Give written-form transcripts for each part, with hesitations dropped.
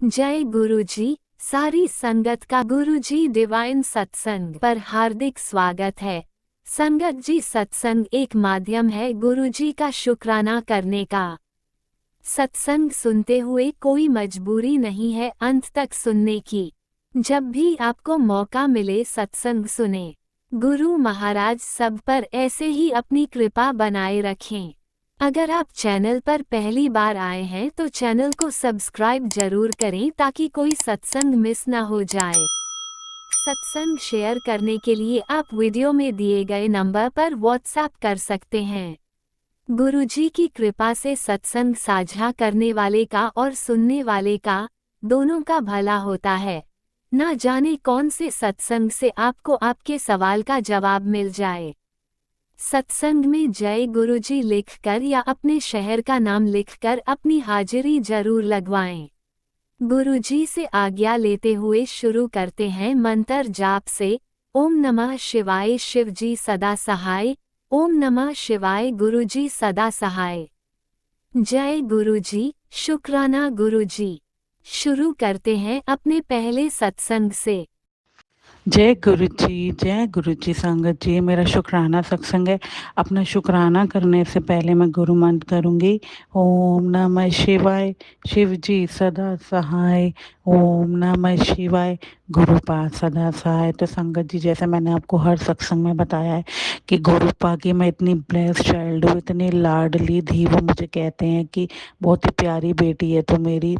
जय गुरुजी। सारी संगत का गुरुजी डिवाइन सत्संग पर हार्दिक स्वागत है। संगत जी, सत्संग एक माध्यम है गुरुजी का शुक्राना करने का। सत्संग सुनते हुए कोई मजबूरी नहीं है अंत तक सुनने की। जब भी आपको मौका मिले सत्संग सुने। गुरु महाराज सब पर ऐसे ही अपनी कृपा बनाए रखें। अगर आप चैनल पर पहली बार आए हैं तो चैनल को सब्सक्राइब जरूर करें ताकि कोई सत्संग मिस ना हो जाए। सत्संग शेयर करने के लिए आप वीडियो में दिए गए नंबर पर व्हाट्सएप कर सकते हैं। गुरुजी की कृपा से सत्संग साझा करने वाले का और सुनने वाले का दोनों का भला होता है। ना जाने कौन से सत्संग से आपको आपके सवाल का जवाब मिल जाए। सत्संग में जय गुरुजी लिखकर या अपने शहर का नाम लिखकर अपनी हाजिरी जरूर लगवाएं। गुरुजी से आज्ञा लेते हुए शुरू करते हैं मंत्र जाप से। ओम नमः शिवाय, शिवजी सदा सहाय। ओम नमः शिवाय, गुरुजी सदा सहाय। जय गुरुजी, शुक्राना गुरुजी। शुरू करते हैं अपने पहले सत्संग से। जय गुरु जी संगत जी। मेरा शुक्राना सत्संग है। अपना शुक्राना करने से पहले मैं गुरु मंत्र करूंगी। ओम नमः शिवाय, शिव जी सदा सहाय। ओम नमः शिवाय, गुरुपा सदा सहाय। तो संगत जी, जैसे मैंने आपको हर सत्संग में बताया है कि गुरुपा की मैं इतनी ब्लेस्ड चाइल्ड हूँ, इतनी लाडली धी। वो मुझे कहते हैं कि बहुत ही प्यारी बेटी है तो मेरी,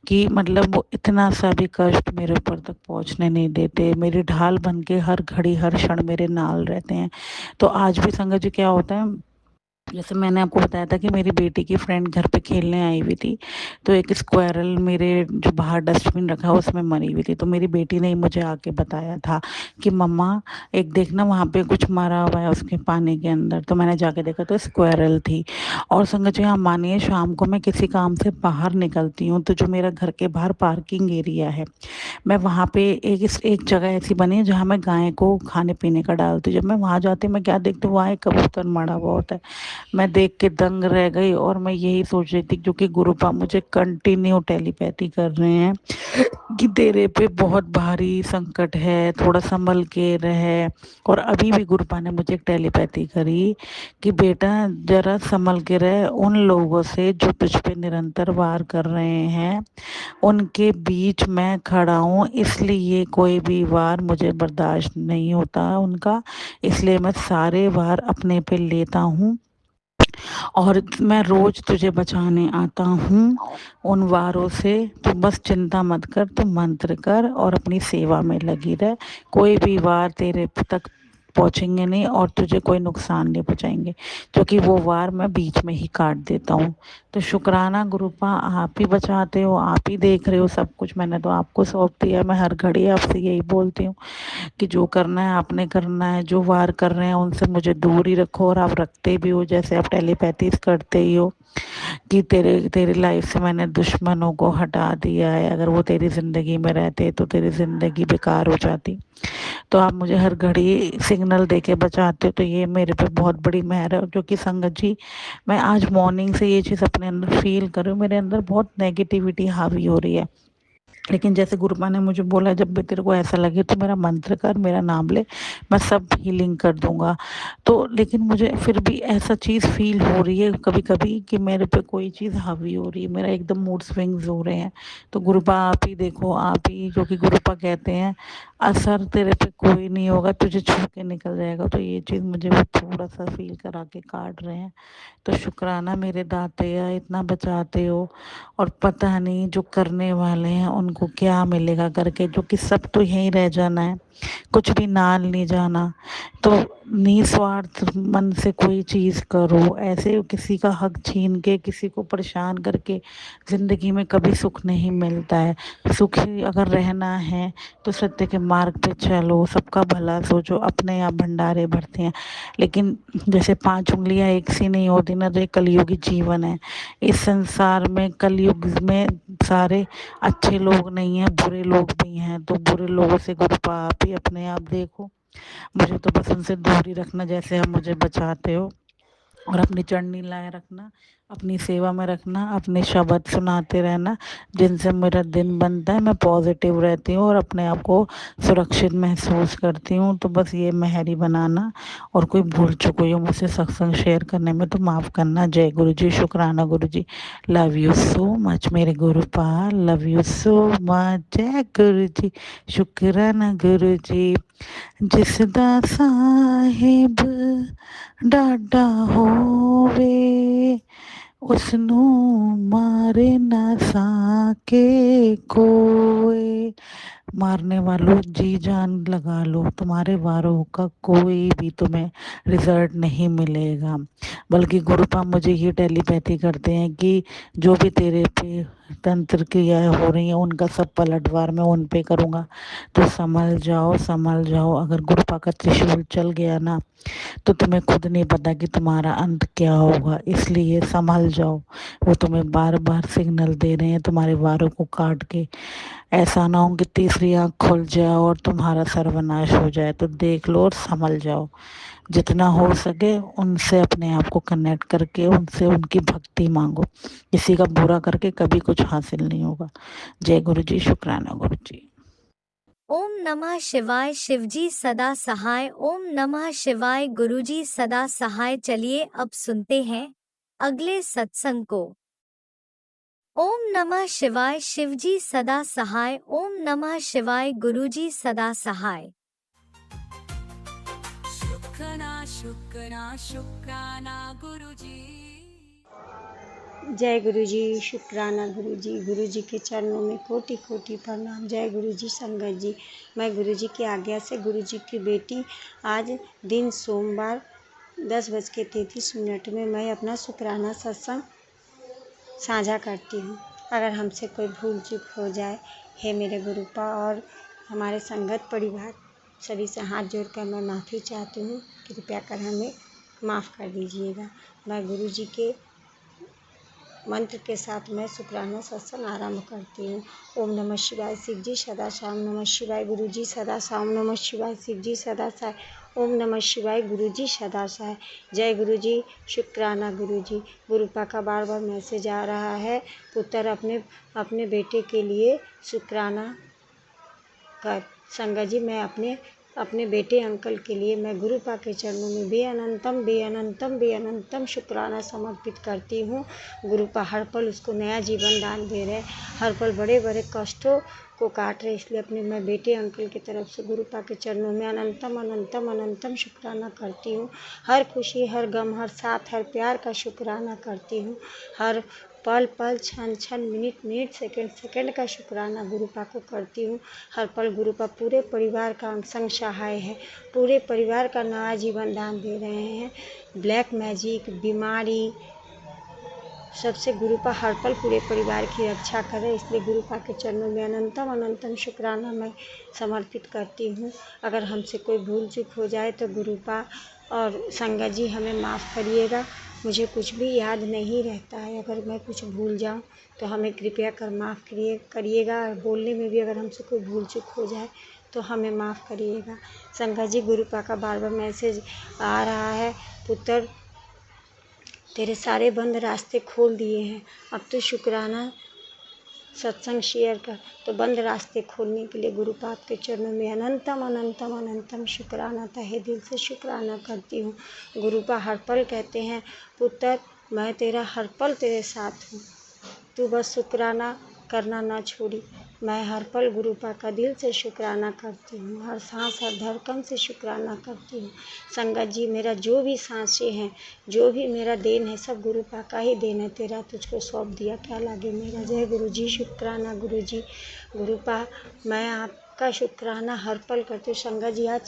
कि मतलब वो इतना सा भी कष्ट मेरे ऊपर तक पहुंचने नहीं देते। मेरी ढाल बन के हर घड़ी हर क्षण मेरे नाल रहते हैं। तो आज भी संगत जी क्या होता है, जैसे मैंने आपको बताया था कि मेरी बेटी की फ्रेंड घर पे खेलने आई हुई थी, तो एक स्क्वायरल मेरे जो बाहर डस्टबिन रखा है उसमें मरी हुई थी। तो मेरी बेटी ने मुझे आके बताया था कि मम्मा एक देखना वहाँ पे कुछ मरा हुआ है उसके पानी के अंदर। तो मैंने जाके देखा तो स्क्वायरल थी। और संगत जी, हाँ मानिए, शाम को मैं किसी काम से बाहर निकलती हूँ तो जो मेरा घर के बाहर पार्किंग एरिया है, मैं वहाँ पे एक जगह ऐसी बनी है जहाँ मैं गाय को खाने पीने का डालती हूँ। जब मैं वहाँ जाती हूँ मैं क्या देखती हूँ, वहाँ एक कबूतर मरा हुआ होता है। मैं देख के दंग रह गई और मैं यही सोच रही थी, क्योंकि गुरुपा मुझे कंटिन्यू टेलीपैथी कर रहे हैं कि तेरे पे बहुत भारी संकट है, थोड़ा संभल के रहे। और अभी भी गुरुपा ने मुझे टेलीपैथी करी कि बेटा जरा संभल के रहे, उन लोगों से जो तुझ पे निरंतर वार कर रहे हैं उनके बीच मैं खड़ा हूँ, इसलिए कोई भी वार मुझे बर्दाश्त नहीं होता उनका, इसलिए मैं सारे वार अपने पे लेता हूँ और मैं रोज तुझे बचाने आता हूँ उन वारों से। तो बस चिंता मत कर, तू मंत्र कर और अपनी सेवा में लगी रह। कोई भी वार तेरे तक पहुंचेंगे नहीं और तुझे कोई नुकसान नहीं पहुंचाएंगे, क्योंकि वो वार मैं बीच में ही काट देता हूँ। तो शुक्राना गुरुपा, आप ही बचाते हो, आप ही देख रहे हो सब कुछ। मैंने तो आपको सौंप दिया। मैं हर घड़ी आपसे यही बोलती हूँ कि जो करना है आपने करना है, जो वार कर रहे हैं उनसे मुझे दूर ही रखो। और आप रखते भी हो, जैसे आप टेलीपैथीज करते ही हो कि तेरे तेरी लाइफ से मैंने दुश्मनों को हटा दिया है, अगर वो तेरी ज़िंदगी में रहते तो तेरी ज़िंदगी बेकार हो जाती। तो आप मुझे हर घड़ी सिग्नल दे के बचाते हो, तो ये मेरे पे बहुत बड़ी मेहर है। क्योंकि संगत जी, मैं आज मॉर्निंग से ये चीज़ अपने अंदर फील कर रही हूँ, मेरे अंदर बहुत नेगेटिविटी हावी हो रही है। लेकिन जैसे गुरुपा ने मुझे बोला, जब भी तेरे को ऐसा लगे तो मेरा मंत्र कर, मेरा नाम ले, मैं सब हीलिंग कर दूंगा। तो लेकिन मुझे फिर भी ऐसा चीज़ फील हो रही है कभी कभी कि मेरे पे कोई चीज़ हावी हो रही है, मेरा एकदम मूड स्विंग्स हो रहे हैं। तो गुरुपा आप ही देखो, आप ही, क्योंकि गुरुपा कहते हैं असर तेरे पे कोई नहीं होगा, तुझे छू के निकल जाएगा। तो ये चीज़ मुझे वो थोड़ा सा फील करा के काट रहे हैं। तो शुक्राना मेरे दाते, इतना बचाते हो। और पता नहीं जो करने वाले हैं उनको क्या मिलेगा करके, जो कि सब तो यहीं रह जाना है, कुछ भी नाल नहीं जाना। तो निस्वार्थ मन से कोई चीज़ करो, ऐसे किसी का हक छीन के किसी को परेशान करके ज़िंदगी में कभी सुख नहीं मिलता है। सुखी अगर रहना है तो सत्य के मार्ग पे चलो, सबका भला सोचो, अपने आप भंडारे भरते हैं। लेकिन जैसे पांच उंगलियां एक सी नहीं होती ना, तो ये कलयुगी जीवन है। इस संसार में कलयुग में सारे अच्छे लोग नहीं हैं, बुरे लोग भी हैं। तो बुरे लोगों से गुरुपा आप ही अपने आप देखो, मुझे तो बस उनसे दूर ही रखना, जैसे आप मुझे बचाते हो। और अपनी चढ़नी लाए रखना, अपनी सेवा में रखना, अपने शब्द सुनाते रहना, जिनसे मेरा दिन बनता है, मैं पॉजिटिव रहती हूँ और अपने आप को सुरक्षित महसूस करती हूँ। तो बस ये मेहरी बनाना, और कोई भूल चूक हुई हो मुझसे सत्संग शेयर करने में तो माफ़ करना। जय गुरु जी, शुक्राना गुरु जी, लव यू सो मच मेरे Gurupal, love you so much. जय गुरु जी, शुक्राना गुरु जी। जिस दा साहिब डाडा होवे, उसनों मारे ना साके कोई। मारने वालों जी जान लगा लो, तुम्हारे वारों का कोई भी तुम्हें रिजल्ट नहीं मिलेगा। बल्कि गुरुपा मुझे ये टेलीपैथी करते हैं कि जो भी तेरे पे तंत्र क्रियाएं हो रही हैं उनका सब पलटवार मैं उन पे करूँगा। तो संभल जाओ, संभल जाओ। अगर गुरुपा का त्रिशूल चल गया ना, तो तुम्हें खुद नहीं पता कि तुम्हारा अंत क्या होगा। इसलिए संभल जाओ। वो तुम्हें बार बार सिग्नल दे रहे हैं तुम्हारे वारों को काट के। ऐसा ना हो कि तीसरी आंख खुल जाए और तुम्हारा सर्वनाश हो जाए। तो देख लो और संभल जाओ। जितना हो सके उनसे अपने आप को कनेक्ट करके उनसे उनकी भक्ति मांगो। किसी का बुरा करके कभी कुछ हासिल नहीं होगा। जय गुरु जी, शुक्राना गुरु जी। ओम नमः शिवाय। शिवजी सदा सहाय। ओम नमः शिवाय। गुरुजी सदा सहाय। चलिए अब सुनते हैं अगले सत्संग को। ओम नमः शिवाय। शिवजी सदा सहाय। ओम नमः शिवाय। गुरुजी सदा सहाय। शुक्राना गुरुजी। जय गुरु जी, शुक्राना गुरु जी। गुरु जी के चरणों में कोटि कोटि प्रणाम। जय गुरु जी। संगत जी, मैं गुरु जी की आज्ञा से गुरु जी की बेटी आज दिन सोमवार 10:33 में मैं अपना शुक्राना सत्संग साझा करती हूँ। अगर हमसे कोई भूल चूक हो जाए, हे मेरे गुरुपा और हमारे संगत परिवार सभी से हाथ जोड़कर मैं माफ़ी चाहती हूँ। कृपया कर हमें माफ़ कर दीजिएगा। मैं गुरु जी के मंत्र के साथ मैं शुक्राना सत्संग आरंभ करती हूँ। ओम नमः शिवाय। शिव जी सदा शाम नमः शिवाय। गुरु जी सदा शाम नमः शिवाय। शिव जी सदा साय। ओम नमः शिवाय। गुरु जी सदा साय। जय गुरु जी, शुक्राना गुरु जी। गुरुपा का बार बार मैसेज आ रहा है, पुत्र अपने बेटे के लिए शुक्राना कर। संगत जी, मैं अपने बेटे अंकल के लिए मैं गुरुपा के चरणों में बेअनंतम शुक्राना समर्पित करती हूँ। गुरुपा हर पल उसको नया जीवन दान दे रहे, हर पल बड़े बड़े कष्टों को काट रहे। इसलिए अपने मैं बेटे अंकल की तरफ से गुरुपा के चरणों में अनंतम शुक्राना करती हूँ। हर खुशी, हर गम, हर साथ, हर प्यार का शुक्राना करती हूँ। हर पल पल, क्षण क्षण, मिनट सेकंड का शुक्राना गुरुपा को करती हूँ। हर पल गुरुपा पूरे परिवार का संग सहाय है, पूरे परिवार का नया जीवन दान दे रहे हैं। ब्लैक मैजिक, बीमारी, सबसे गुरुपा हर पल पूरे परिवार की रक्षा करे। इसलिए गुरुपा के चरणों में अनंतम शुक्राना मैं समर्पित करती हूँ। अगर हमसे कोई भूल चूक हो जाए तो गुरुपा और संगत जी हमें माफ़ करिएगा। मुझे कुछ भी याद नहीं रहता है। अगर मैं कुछ भूल जाऊँ तो हमें कृपया कर माफ़ करिएगा। बोलने में भी अगर हमसे कोई भूल चूक हो जाए तो हमें माफ़ करिएगा। संगत जी, गुरुपा का बार बार मैसेज आ रहा है, पुत्र तेरे सारे बंद रास्ते खोल दिए हैं, अब तो शुक्राना सत्संग शेयर कर। तो बंद रास्ते खोलने के लिए गुरुपा आपके चरणों में अनंतम शुक्राना, तहे दिल से शुक्राना करती हूँ। गुरुपा हर पल कहते हैं, पुत्र मैं तेरा हर पल तेरे साथ हूँ, तू बस शुक्राना करना ना छोड़ी। मैं हर पल गुरुपा का दिल से शुक्राना करती हूँ, हर सांस हर धड़कन से शुक्राना करती हूँ। संगत जी, मेरा जो भी सांसें हैं, जो भी मेरा देन है, सब गुरुपा का ही देन है। तेरा तुझको सौंप दिया, क्या लागे मेरा। जय गुरु जी, शुक्राना गुरु जी। गुरुपा मैं आपका शुक्राना हर पल करती हूँ। संगत जी, आज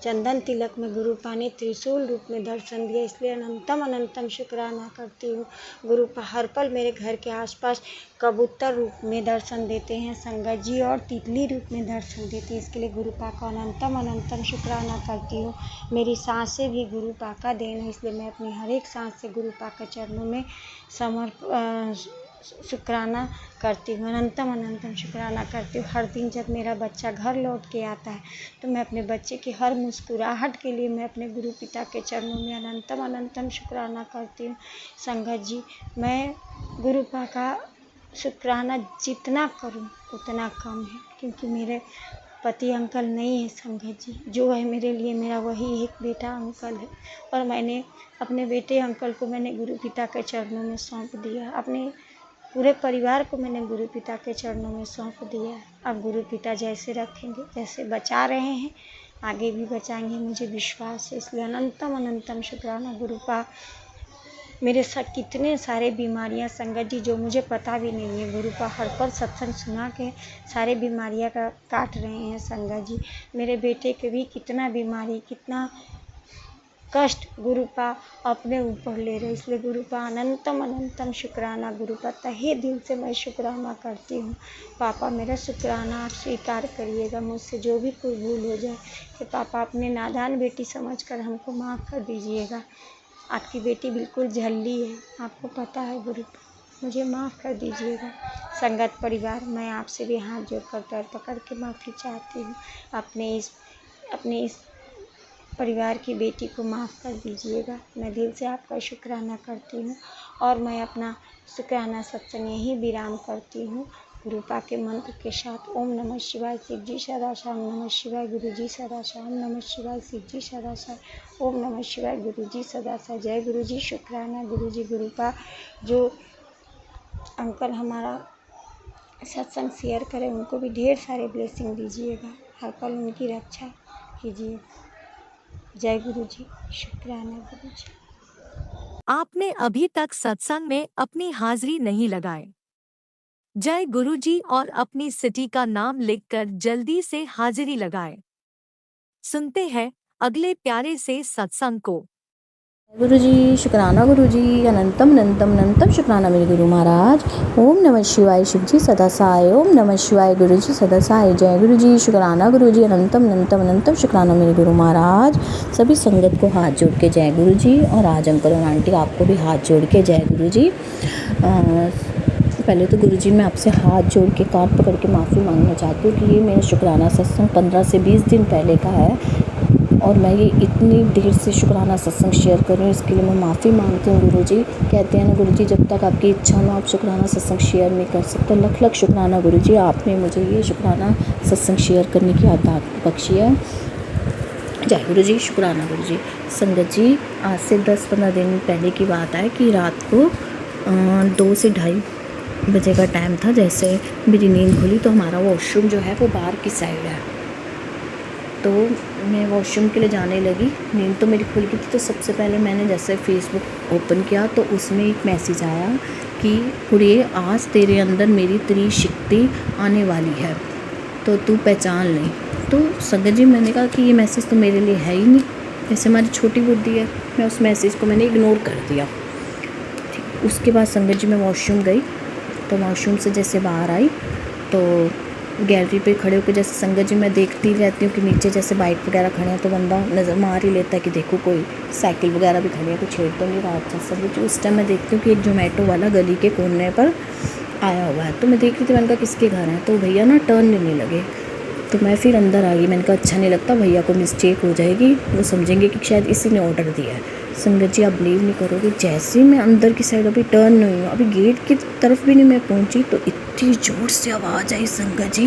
चंदन तिलक में गुरुपा ने त्रिशूल रूप में दर्शन दिया, इसलिए अनंतम शुक्राना करती हूँ। गुरुपा हर पल मेरे घर के आसपास कबूतर रूप में दर्शन देते हैं संगत जी, और तितली रूप में दर्शन देते हैं। इसके लिए गुरुपा का अनंतम शुक्राना करती हूँ। मेरी सांसें भी गुरुपा का देन है, इसलिए मैं अपनी हर एक सांस से गुरुपा के चरणों में शुक्राना करती हूँ, अनंतम अनंतम शुक्राना करती हूँ। हर दिन जब मेरा बच्चा घर लौट के आता है तो मैं अपने बच्चे की हर मुस्कुराहट के लिए मैं अपने गुरु पिता के चरणों में अनंतम अनंतम शुक्राना करती हूँ। संगत जी, मैं गुरु पा का शुक्राना जितना करूँ उतना कम है, क्योंकि मेरे पति अंकल नहीं है संगत जी। जो है मेरे लिए मेरा वही एक बेटा अंकल है, और मैंने अपने बेटे अंकल को मैंने गुरु पिता के चरणों में सौंप दिया। अपने पूरे परिवार को मैंने गुरु पिता के चरणों में सौंप दिया। अब गुरु पिता जैसे रखेंगे, जैसे बचा रहे हैं, आगे भी बचाएंगे, मुझे विश्वास है। इसलिए अनंतम अनंतम शुक्राना गुरु पा। मेरे साथ कितने सारे बीमारियां संगत जी जो मुझे पता भी नहीं है, गुरु पा हर पल सत्संग सुना के सारे बीमारियां का काट रहे हैं संगत जी। मेरे बेटे के भी कितना बीमारी, कितना कष्ट गुरु पा अपने ऊपर ले रहे, इसलिए गुरु पा अनंतम अनंतम शुक्राना गुरु पा। तहे दिल से मैं शुक्राना करती हूँ। पापा मेरा शुक्राना आप स्वीकार करिएगा, मुझसे जो भी कोई भूल हो जाए कि पापा अपने नादान बेटी समझकर हमको माफ़ कर दीजिएगा। आपकी बेटी बिल्कुल झल्ली है, आपको पता है गुरु पा, मुझे माफ़ कर दीजिएगा। संगत परिवार, मैं आपसे भी हाथ जोड़कर पैर पकड़ के माफ़ी चाहती हूँ। अपने इस परिवार की बेटी को माफ़ कर दीजिएगा। मैं दिल से आपका शुक्राना करती हूँ, और मैं अपना शुक्राना सत्संग यहीं विराम करती हूँ गुरु पा के मंत्र के साथ। ओम नमः शिवाय, शिव जी सदा शाम नमः शिवाय, गुरु जी सदा शाम नमः शिवाय, शिव जी सदा शाम ओम नमः शिवाय, गुरु जी सदा शाम। जय गुरु जी। शुक्राना गुरु जी। गुरु पा जो अंकल हमारा सत्संग शेयर करें उनको भी ढेर सारे ब्लेसिंग दीजिएगा, हर पल उनकी रक्षा कीजिएगा। जय गुरु जी। शुक्राना गुरु जी। आपने अभी तक सत्संग में अपनी हाजिरी नहीं लगाए। जय गुरु जी और अपनी सिटी का नाम लिखकर जल्दी से हाजिरी लगाएं। सुनते हैं अगले प्यारे से सत्संग को। गुरु जी शुक्राना, गुरु जी अनंतम अनंतम अनंतम शुक्राना मेरे गुरु महाराज। ओम नमः शिवाय, शिव जी सदा साय। ओम नमः शिवाय, गुरु जी सदा साय। जय गुरु जी। शुक्राना गुरु जी अनंतम अनंतम अनंतम शुक्राना मेरे गुरु महाराज। सभी संगत को हाथ जोड़ के जय गुरु जी, और आज अंकल और आंटी आपको भी हाथ जोड़ के जय गुरु जी। पहले तो गुरु जी मैं आपसे हाथ जोड़ के कान पकड़ के माफ़ी मांगना चाहती हूँ कि ये मेरा शुक्राना सत्संग 15 से 20 दिन पहले का है, और मैं ये इतनी देर से शुक्राना सत्संग शेयर कर रही हूँ, इसके लिए मैं माफ़ी मांगती हूँ गुरु जी। कहते हैं ना गुरु जी, जब तक आपकी इच्छा ना आप शुक्राना सत्संग शेयर नहीं कर सकते। लख लख शुक्राना गुरु जी, आपने मुझे ये शुक्राना सत्संग शेयर करने की आदत बख्शी है। जय गुरु जी। शुक्राना गुरु जी। संगत जी, आज से 10-15 दिन पहले की बात है कि रात को 2 से 2:30 बजे का टाइम था। जैसे मेरी नींद खुली तो हमारा वॉशरूम जो है वो बाहर की साइड है, तो मैं वॉशरूम के लिए जाने लगी। नींद तो मेरी खुल गई थी, तो सबसे पहले मैंने जैसे फेसबुक ओपन किया तो उसमें एक मैसेज आया कि कुड़िए, आज तेरे अंदर मेरी त्रिशक्ति आने वाली है, तो तू पहचान ले। तो संगत जी मैंने कहा कि ये मैसेज तो मेरे लिए है ही नहीं, जैसे हमारी छोटी बुद्धि है। मैं उस मैसेज को मैंने इग्नोर कर दिया। ठीक, उसके बाद संगत जी मैं वॉशरूम गई, तो वॉशरूम से जैसे बाहर आई तो गैलरी पे खड़े होकर जैसे संगत जी मैं देखती रहती हूँ कि नीचे जैसे बाइक वगैरह खड़े हैं, तो बंदा नज़र मार ही लेता है कि देखो कोई साइकिल वगैरह भी खड़ी है, कुछ छेड़ तो नहीं रहा। अच्छा संगत जी उस टाइम मैं देखती हूँ कि एक जोमेटो वाला गली के कोने पर आया हुआ है, तो मैं देख रही थी, मैंने कहा किसके घर हैं, तो भैया ना टर्न लेने लगे। तो मैं फिर अंदर आ गई। मैंने कहा अच्छा नहीं लगता, भैया को मिस्टेक हो जाएगी, वो समझेंगे कि शायद इसी ने ऑर्डर दिया है। संगत जी आप बिलीव नहीं करोगे, जैसे ही मैं अंदर की साइड अभी टर्न नहीं हुआ, अभी गेट की तरफ भी नहीं मैं पहुंची, तो इतनी ज़ोर से आवाज़ आई संगत जी,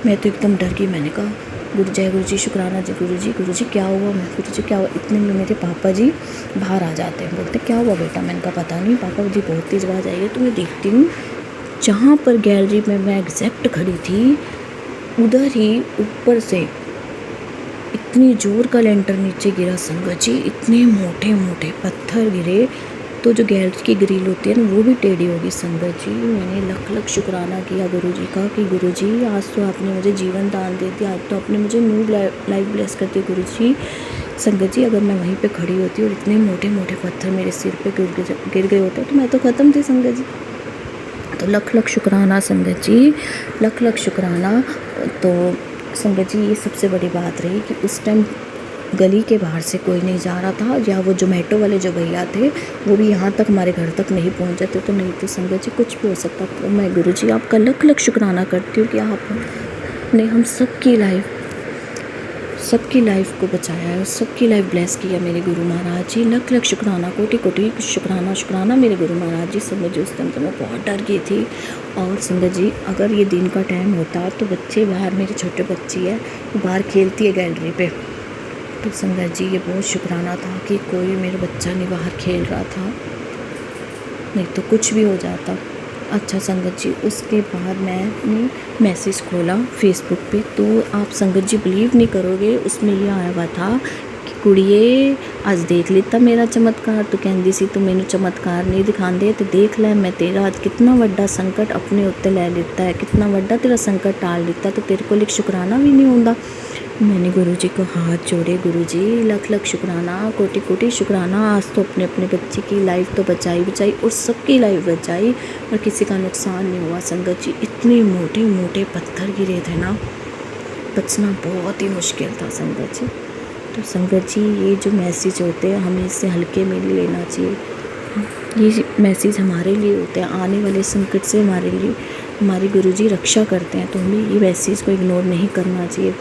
मैं तो एकदम डर गई। मैंने कहा जय गुरु जी, शुक्राना जी गुरु जी क्या हुआ। मैं गुरु जी क्या हुआ। इतने में मेरे पापा जी बाहर आ जाते हैं, बोलते क्या हुआ बेटा। मैंने कहा पता नहीं पापा जी, बहुत तेज़ आवाज़ आई है। तो मैं देखती हूँ जहाँ पर गैलरी में मैं एग्जैक्ट खड़ी थी, उधर ही ऊपर से इतनी जोर का लेंटर नीचे गिरा संगत जी, इतने मोटे मोटे पत्थर गिरे, तो जो गैलरी की ग्रिल होती है ना वो भी टेढ़ी होगी संगत जी। मैंने लख लख शुक्राना किया गुरु जी का कि गुरु जी आज तो आपने मुझे जीवन दान दे दिया, आज तो आपने मुझे न्यू लाइफ ब्लेस कर दी गुरु जी। संगत जी अगर मैं वहीं पे खड़ी होती और इतने मोटे मोटे पत्थर मेरे सिर पे गिर गए होते तो मैं तो ख़त्म थी संगत जी। तो लख लख शुक्राना संगत जी, लख लख शुक्राना। तो संगत जी ये सबसे बड़ी बात रही कि उस टाइम गली के बाहर से कोई नहीं जा रहा था, या वो जोमेटो वाले जो भैया थे वो भी यहाँ तक हमारे घर तक नहीं पहुँचे थे। तो नहीं तो संगत जी कुछ भी हो सकता। तो मैं गुरुजी आपका लख लख शुक्राना करती हूँ कि आपने हम सबकी लाइफ को बचाया है, सबकी लाइफ ब्लेस किया मेरे गुरु महाराज जी। लख लख शुक्राना, कोटि कोटि शुक्राना मेरे गुरु महाराज जी। संगत जी उस टाइम तो मैं बहुत डर गई थी। और संगत जी अगर ये दिन का टाइम होता तो बच्चे बाहर, मेरी छोटे बच्ची है वो बाहर खेलती है गैलरी पे, तो संगत जी ये बहुत शुक्राना था कि कोई मेरा बच्चा नहीं बाहर खेल रहा था, नहीं तो कुछ भी हो जाता। अच्छा संगत जी उसके बाद मैंने मैसेज खोला फेसबुक पे, तो आप संगत जी बिलीव नहीं करोगे, उसमें ये आया हुआ था कि कुड़िए आज देख लेता मेरा चमत्कार। तो कहती सी तो मैंने चमत्कार नहीं दिखाते, तो देख लै मैं तेरा आज कितना वड्डा संकट अपने उत्ते ले लेता है, कितना वड्डा तेरा संकट टाल लेता, तो तेरे को एक शुक्राना भी नहीं होता। मैंने गुरुजी को हाथ जोड़े, गुरुजी लख लख शुक्राना, कोटि कोटि शुक्राना। आज तो अपने बच्चे की लाइफ तो बचाई और सबकी लाइफ बचाई और किसी का नुकसान नहीं हुआ। संगत जी इतने मोटे मोटे पत्थर गिरे थे ना, बचना बहुत ही मुश्किल था संगत जी। तो संगत जी ये जो मैसेज होते हैं हमें इससे हल्के में नहीं लेना चाहिए। ये मैसेज हमारे लिए होते हैं, आने वाले संकट से हमारे लिए हमारे गुरुजी रक्षा करते हैं, तो हमें ये मैसेज को इग्नोर नहीं करना चाहिए।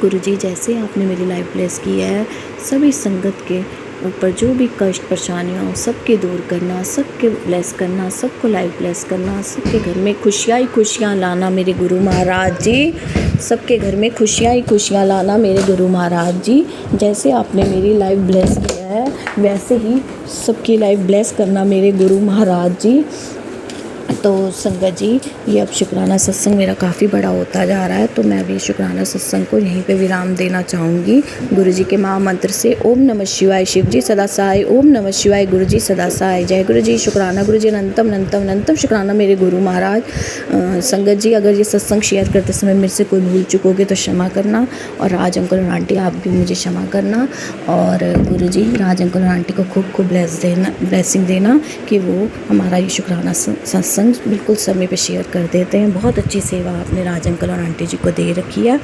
गुरुजी जैसे आपने मेरी लाइफ ब्लेस की है, सभी संगत के ऊपर जो भी कष्ट परेशानियाँ हो सबके दूर करना, सबके ब्लेस करना, सबको लाइफ ब्लेस करना, सबके घर में खुशियाँ ही खुशियाँ लाना मेरे गुरु महाराज जी। सबके घर में खुशियाँ ही खुशियाँ लाना मेरे गुरु महाराज जी। जैसे आपने मेरी लाइफ ब्लेस किया है वैसे ही सबकी लाइफ ब्लेस करना मेरे गुरु महाराज जी। तो संगत जी ये अब शुक्राना सत्संग मेरा काफ़ी बड़ा होता जा रहा है, तो मैं अभी शुक्राना सत्संग को यहीं पे विराम देना चाहूँगी। गुरुजी के महामंत्र से ओम नमः शिवाय, शिव जी सदा सहाय, ओम नमः शिवाय, गुरुजी सदा सहाय, जय गुरुजी। शुक्राना गुरुजी, अनंतम अनंतम अनंतम शुक्राना मेरे गुरु महाराज। संगत जी अगर ये सत्संग शेयर करते समय मेरे से कोई भूल चुकोगे तो क्षमा करना, और राज अंकल और आंटी आप भी मुझे क्षमा करना। और गुरुजी राज अंकल और आंटी को खूब खूब ब्लेसिंग देना कि वो हमारा ये शुक्राना सत्संग बिल्कुल समय पे शेयर कर देते हैं। बहुत अच्छी सेवा आपने राज अंकल और आंटी जी को दे रखी है।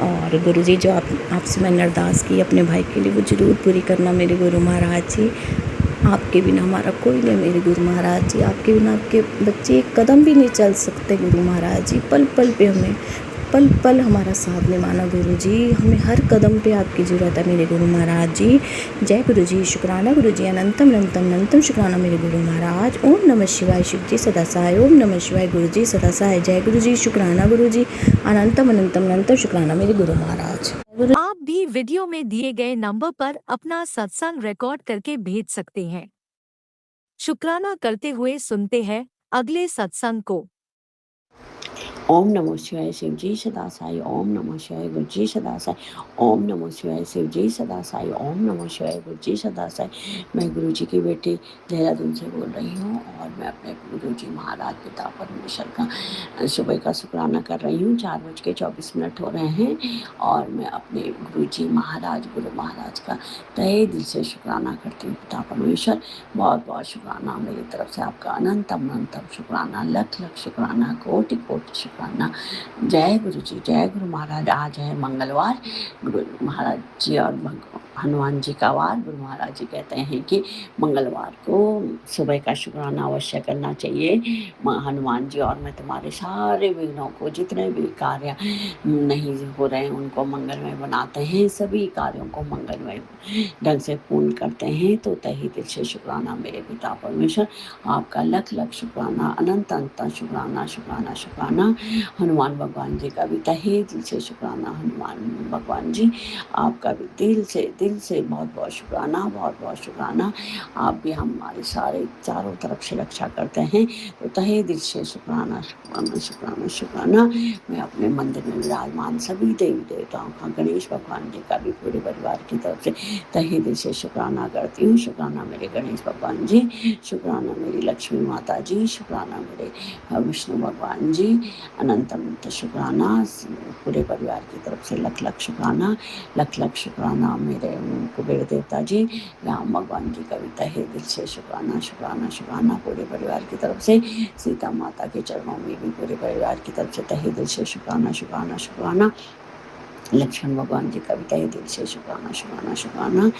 और गुरुजी जो आपसे मैंने अरदास की अपने भाई के लिए वो ज़रूर पूरी करना मेरे गुरु महाराज जी। आपके बिना हमारा कोई नहीं मेरे गुरु महाराज जी, आपके बिना आपके बच्चे एक कदम भी नहीं चल सकते गुरु महाराज जी। पल पल पे हमें पल पल हमारा साथ निभाना गुरु जी, हमें हर कदम पे आपकी ज़रूरत है मेरे गुरु महाराज जी। जय गुरु जी, शुक्राना गुरु जी, अनंतम अनंतम अनंतम शुक्राना मेरे गुरु महाराज। ओम नमः शिवाय, शिव जी सदा सहाय, ओम नमः शिवाय, गुरु जी सदा सहाय, जय गुरु जी, शुक्राना गुरु जी, अनंतम अनंतम अनंतम शुक्राना मेरे गुरु महाराज। आप भी वीडियो में दिए गए नंबर पर अपना सत्संग रिकॉर्ड करके भेज सकते हैं। शुक्राना करते हुए सुनते हैं अगले सत्संग को। ओम नमो शिवाय, शिव जी सदा साई, ओम नमो शिवाय, गुरु जी सदा साई, ओम नमो शिवाय, शिव जी सदा साई, ओम नमो शिवाय, गुरु जी सदा साई। मैं गुरु जी की बेटी देहरादून से बोल रही हूँ और मैं अपने गुरु जी महाराज पिता परमेश्वर का सुबह का शुक्राना कर रही हूँ। 4:24 हो रहे हैं और मैं अपने गुरु जी महाराज गुरु महाराज का तहे दिल से शुक्राना करती हूँ। पिता परमेश्वर बहुत बहुत शुक्राना मेरी तरफ से आपका, अनंतम अनंतम शुक्राना, लख लख शुक्राना, कोटि कोटि शुक्राना। जय गुरु जी, जय गुरु महाराज। आज है मंगलवार, गुरु महाराज जी और हनुमान जी का वार। गुरु महाराज जी कहते हैं कि मंगलवार को सुबह का शुक्राना अवश्य करना चाहिए। हनुमान जी और मैं तुम्हारे सारे विघ्नों को, जितने भी कार्य नहीं हो रहे हैं उनको मंगलमय बनाते हैं, सभी कार्यों को मंगलमय ढंग से पूर्ण करते हैं। तो तहे दिल से शुक्राना मेरे पिता परमेश्वर, आपका लख लख शुक्राना, अनंत अनंत शुक्राना शुक्राना शुक्राना। हनुमान भगवान जी का भी तहे दिल से शुक्राना। हनुमान भगवान जी आपका भी दिल से बहुत बहुत शुक्राना, बहुत बहुत शुक्राना। आप भी हमारे सारे चारों तरफ से रक्षा करते हैं, तो तहे दिल से शुक्राना शुक्राना शुक्राना शुक्राना। मैं अपने मंदिर में विराजमान सभी देवी देवताओं का, गणेश भगवान जी का भी पूरे परिवार की तरफ से तहे दिल से शुक्राना करती हूँ। शुक्राना मेरे गणेश भगवान जी, शुक्राना मेरी लक्ष्मी माता जी, शुक्राना मेरे विष्णु भगवान जी, अनंत अनंत शुक्राना पूरे परिवार की तरफ से लख लख शुक्राना, लख लख शुक्राना मेरे कुबेर देवता जी, राम भगवान जी का भी तहे दिल से शुक्राना शुक्राना शुक्राना पूरे परिवार की तरफ से। सीता माता के चरणों में भी पूरे परिवार की तरफ से तहे दिल से शुक्राना शुक्राना शुक्राना। लक्ष्मण भगवान जी का भी तहे दिल से शुक्राना शुक्राना शुक्राना।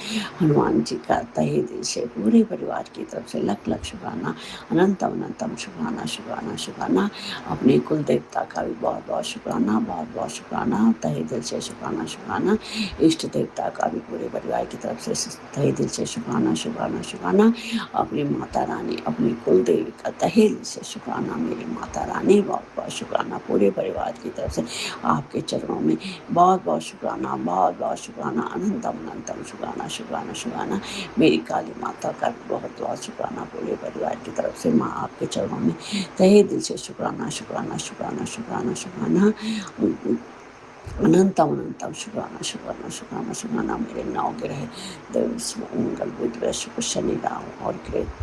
हनुमान जी का तहे दिल से पूरे परिवार की तरफ से लख लख शुक्राना, अनंतम अनंतम शुक्राना शुक्राना शुक्राना। अपने कुल देवता का भी बहुत बहुत शुक्राना, बहुत बहुत शुक्राना, तहे दिल से शुक्राना शुक्राना। इष्ट देवता का भी पूरे परिवार की तरफ से तहे दिल से शुक्राना शुक्राना शुक्राना। अपनी माता रानी, अपनी कुल देवी का तहे दिल से शुक्राना। मेरी माता रानी बहुत बहुत शुक्राना, पूरे परिवार की तरफ से आपके चरणों में बहुत बहुत शुक्राना, बहुत बहुत शुक्राना, अनंतम अनंतम शुक्राना शुक्राना शुक्राना। मेरी काली माता का भी बहुत बहुत शुक्राना, पूरे परिवार की तरफ से माँ आपके चरणों में तहे दिल से शुक्राना शुक्राना शुक्राना शुक्राना शुक्राना, अनंतम अनंतम शुक्राना शुक्राना शुक्राना शुक्राना। मेरे 9 ग्रह मंगल बुध बृहस्पति शनि राहु और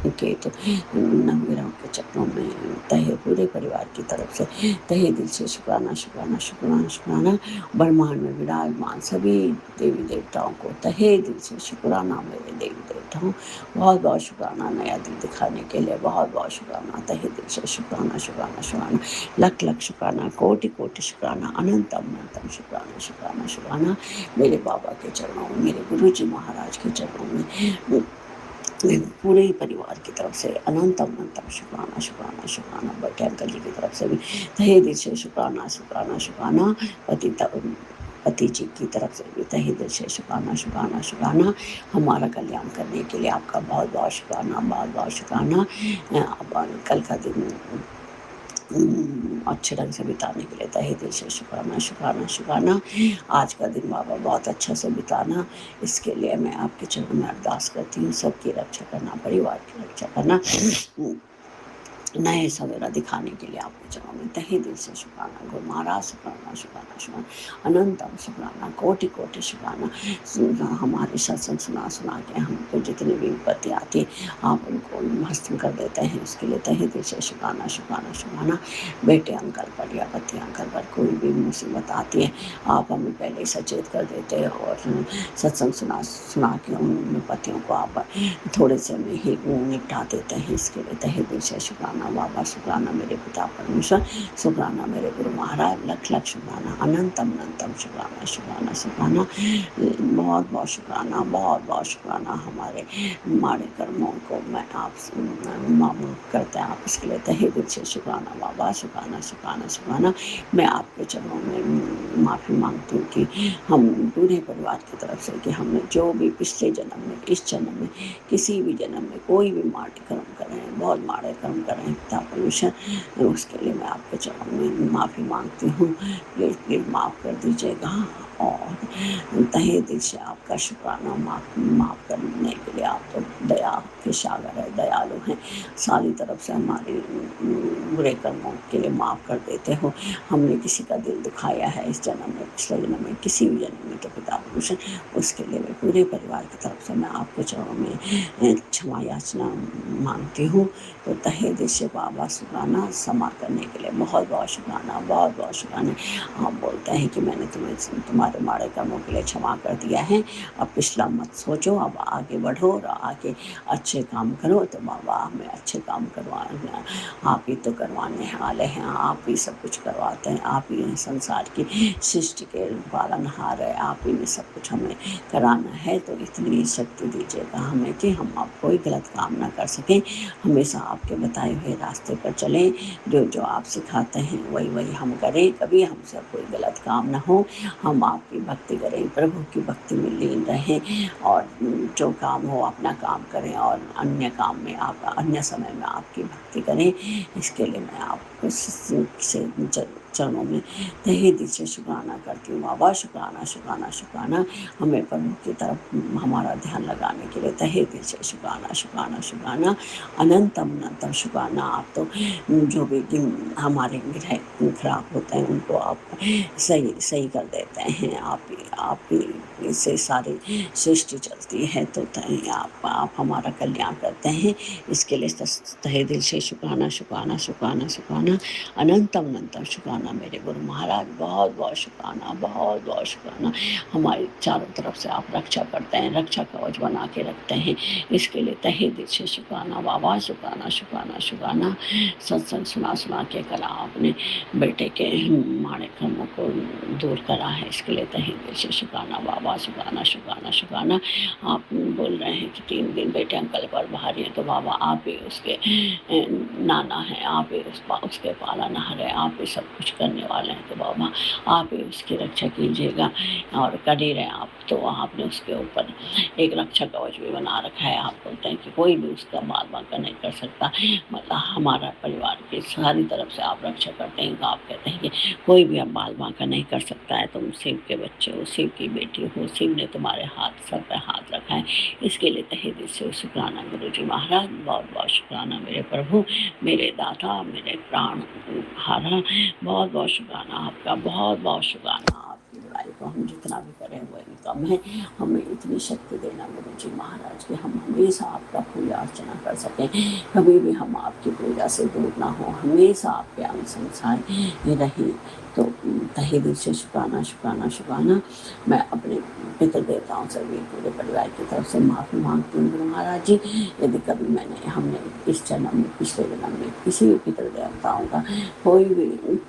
केतु 9 ग्रहों के चक्रों में तहे पूरे परिवार की तरफ से तहे दिल से शुक्राना शुक्राना शुक्राना शुक्राना। ब्रह्मांड में विराजमान सभी देवी देवताओं को तहे दिल से शुक्राना। मेरे देवी देवताओं बहुत बहुत शुक्राना, नया दिन दिखाने के लिए बहुत बहुत शुक्राना, तहे दिल से शुक्राना शुक्राना शुक्राना, लख लख शुक्राना, कोटि कोटि शुक्राना, अनंतम अनंतम शुक्राना शुक्राना शुक्राना। मेरे बाबा के चरणों में, मेरे गुरु जी महाराज के चरणों में पूरे परिवार की तरफ से अनंतम अनंतम शुक्राना शुक्राना शुक्राना। बटे अंकल जी की तरफ से भी तहे दिल से शुक्राना शुक्राना शुक्राना। पति जी की तरफ से भी तहे दिल से शुक्राना शुक्राना शुक्राना। हमारा कल्याण करने के लिए आपका बहुत बहुत शुक्राना, बहुत बहुत शुक्राना। अब कल का दिन अच्छे ढंग से बिताने के लिए तहे दिल से शुक्राना शुक्राना शुक्राना। आज का दिन बाबा बहुत अच्छा से बिताना, इसके लिए मैं आपके चरणों में अरदास करती हूँ। सबकी रक्षा करना, परिवार की रक्षा करना, नए सवेरा दिखाने के लिए आपके चरणों में तहे दिल से शुक्राना। गुरु महाराज शुक्राना शुक्राना शुक्राना, अनंतम शुक्राना, कोटि कोटि शुक्राना। हमारे सत्संग सुना सुना के हमको जितनी भी विपत्ति आती है आप उनको भस्म कर देते हैं, उसके लिए तहे दिल से शुक्राना शुक्राना शुक्राना। बेटे अंकल पर या पति अंकल पर कोई भी मुसीबत आती है आप हमें पहले ही सचेत कर देते हैं और सत्संग सुना सुना के उन पतियों को आप थोड़े से में ही निपटा देते हैं, इसके लिए तहे दिल से शुक्राना बाबा। शुक्राना मेरे पिता परमेश्वर, शुक्राना मेरे गुरु महाराज, लख लख शुक्राना, अनंतम अनंतम शुक्राना शुक्राना शुक्राना। बहुत बहुत शुक्राना, बहुत बहुत शुक्राना। हमारे माड़े कर्मों को मैं आप माफ करते हैं आप, इसके लिए तहे दिल से शुक्राना बाबा। शुक्राना शुक्राना शुक्राना। मैं आपके चरणों में माफ़ी मांगती हूँ कि हम पूरे परिवार की तरफ से कि हमने जो भी पिछले जन्म में, इस जन्म में, किसी भी जन्म में कोई भी माड़े कर्म करें, बहुत माड़े कर्म करें पिता परमेश्वर, उसके लिए मैं आपके चरणों में माफ़ी मांगती हूँ। प्लीज़ माफ़ कर दीजिएगा और तहे दिल से आपका शुक्राना। माफ़ करने के लिए आप तो दया के सागर है, दयालु हैं, सारी तरफ से हमारे बुरे कर्मों के लिए माफ़ कर देते हो। हमने किसी का दिल दुखाया है इस जन्म में, पिछले जन्म में, किसी भी जन्म में, तो पिता परमेश्वर उसके लिए मैं पूरे परिवार की तरफ से मैं आपके चरणों में क्षमा याचना मांगती हूँ। तो तहे दिल से बाबा शुक्राना, क्षमा करने के लिए बहुत बहुत शुक्राना, बहुत बहुत शुक्राना। आप बोलते हैं कि मैंने तुम्हारे माड़े कर्मों के लिए क्षमा कर दिया है, अब पिछला मत सोचो, अब आगे बढ़ो और आगे अच्छे काम करो। तो बाबा हमें अच्छे काम करवाना, आप ही तो करवाने वाले हैं, आप ही सब कुछ करवाते हैं, आप ही संसार की सृष्टि के पालनहार है, आप ही में सब कुछ हमें कराना है। तो इतनी शक्ति दीजिएगा हमें कि हम आप कोई गलत काम ना कर सकें, हमेशा आपके बताए हुए रास्ते पर चलें, जो जो आप सिखाते हैं वही वही हम करें, कभी हमसे कोई गलत काम ना हो, हम आपकी भक्ति करें, प्रभु की भक्ति में लीन रहें और जो काम हो अपना काम करें और अन्य काम में आप अन्य समय में आपकी भक्ति करें। इसके लिए मैं आपको से चरणों में तहे दिल से शुक्राना करती हूँ बाबा। शुक्राना शुक्राना शुक्राना। हमें प्रभु की तरफ हमारा ध्यान लगाने के लिए तहे दिल से शुक्राना शुक्राना शुक्राना, अनंतम अनंतम शुक्राना। आप तो जो भी हमारे ग्रह खराब होते हैं उनको आप सही कर देते हैं, आप ही से सारी सृष्टि चलती है। तो आप हमारा कल्याण करते हैं, इसके लिए तहे दिल से शुक्राना शुक्राना शुक्राना शुक्राना। शुक्राना, अनंतम अनंतम शुक्राना मेरे गुरु महाराज, बहुत बहुत शुक्राना, बहुत बहुत शुक्राना। हमारी चारों तरफ से आप रक्षा करते हैं, रक्षा कवच बना के रखते हैं, इसके लिए तहे दिल से शुक्राना बाबा, शुक्राना शुक्राना शुक्राना। सत्संग सुना सुना के करा आपने बेटे के माड़े कर्मों को दूर करा है, इसके लिए तहे दिल से शुक्राना बाबा, शुक्राना शुक्राना शुक्राना। आप बोल रहे हैं कि 3 दिन बेटे अंकल पर भारी है, तो बाबा आप ही उसके नाना हैं, आप ही उसके पालनहार है, आप ही सब कुछ करने वाले हैं, तो बाबा आप ही उसकी रक्षा कीजिएगा और कर ही रहे आप। तो आपने उसके ऊपर एक रक्षा कवच भी बना रखा है। आप बोलते हैं कि कोई भी उसका बाल बांका नहीं कर सकता, मतलब हमारा परिवार की सारी तरफ से आप रक्षा करते हैं। तो आप कहते हैं कि कोई भी अब बाल बांका नहीं कर सकता है, तुम शिव के बच्चे हो, शिव की बेटी हो, शिव ने तुम्हारे हाथ सर पे हाथ रखा है, इसके लिए तहे दिल से शुक्राना गुरु जी महाराज, बहुत बहुत शुक्राना मेरे प्रभु, मेरे दाता, मेरे प्राण हारा, बहुत बहुत शुक्राना आपका, बहुत बहुत शुक्राना। आपकी बुराई को हम जितना भी करें वो कम है, हमें इतनी शक्ति देना गुरु जी महाराज कि हम हमेशा आपका पूजा अर्चना कर सकें, कभी भी हम आपकी पूजा से दूर ना हो, हमेशा आपके अंग संसाय रहें। तो तहे दिल से शुक्राना शुक्राना शुक्राना। मैं अपने पितृ देवताओं से भी पूरे परिवार की तरफ से माफ़ी मांगती हूँ गुरु महाराज जी, यदि कभी हमने इस जन्म में, पिछले जन्म में किसी भी पितृ देवताओं का कोई भी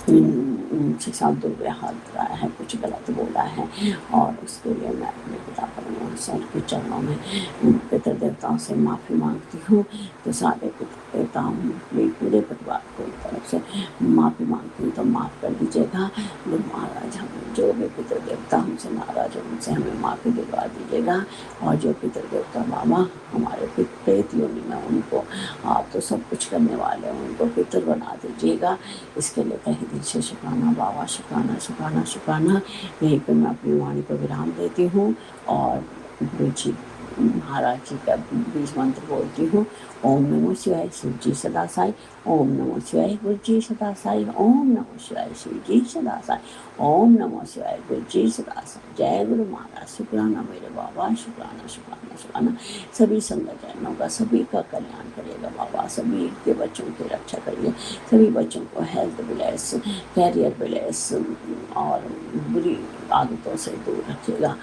उनके साथ दुर्व्यवहार कराया है, कुछ गलत बोला है, और उसके लिए मैं अपने पिता परमेश्वर के चरणों में पितृ देवताओं से माफ़ी मांगती हूँ। तो सारे पितृ देवताओं में पूरे परिवार को तरफ से माफ़ी मांगती हूँ, तो माफ़ कर दीजिएगा गुरु महाराज। हम जो भी पितृ देवता हमसे नाराज हो, उनसे हमें माफ़ी दिलवा दीजिएगा, और जो पितृ देवता बाबा हमारे प्रेत योनि में, उनको आप तो सब कुछ करने वाले हैं, उनको पितृ बना दीजिएगा, इसके लिए तहे दिल से शुक्राना बाबा, शुक्राना शुक्राना शुक्राना। यहीं पर मैं अपनी वाणी को विराम देती हूँ और गुरु जी महाराज जी का बीज मंत्र बोलती हूँ। ओम नमो शिवाय, शिव जी सदा साई। ओम नमो शिवाय, गुरु जी सदा साई। ओम नमो शिवाय, शिव जी सदा साई। ओम नमो शिवाय, गुरु जी सदा साई। जय गुरु महाराज, शुक्राना मेरे बाबा, शुक्राना शुक्राना शुक्राना। सभी संगत जनों का, सभी का कल्याण करेगा बाबा, सभी के बच्चों की रक्षा करिए, सभी बच्चों को हेल्थ ब्लेस, कैरियर ब्लेस और बुरी आदतों से दूर रखिएगा।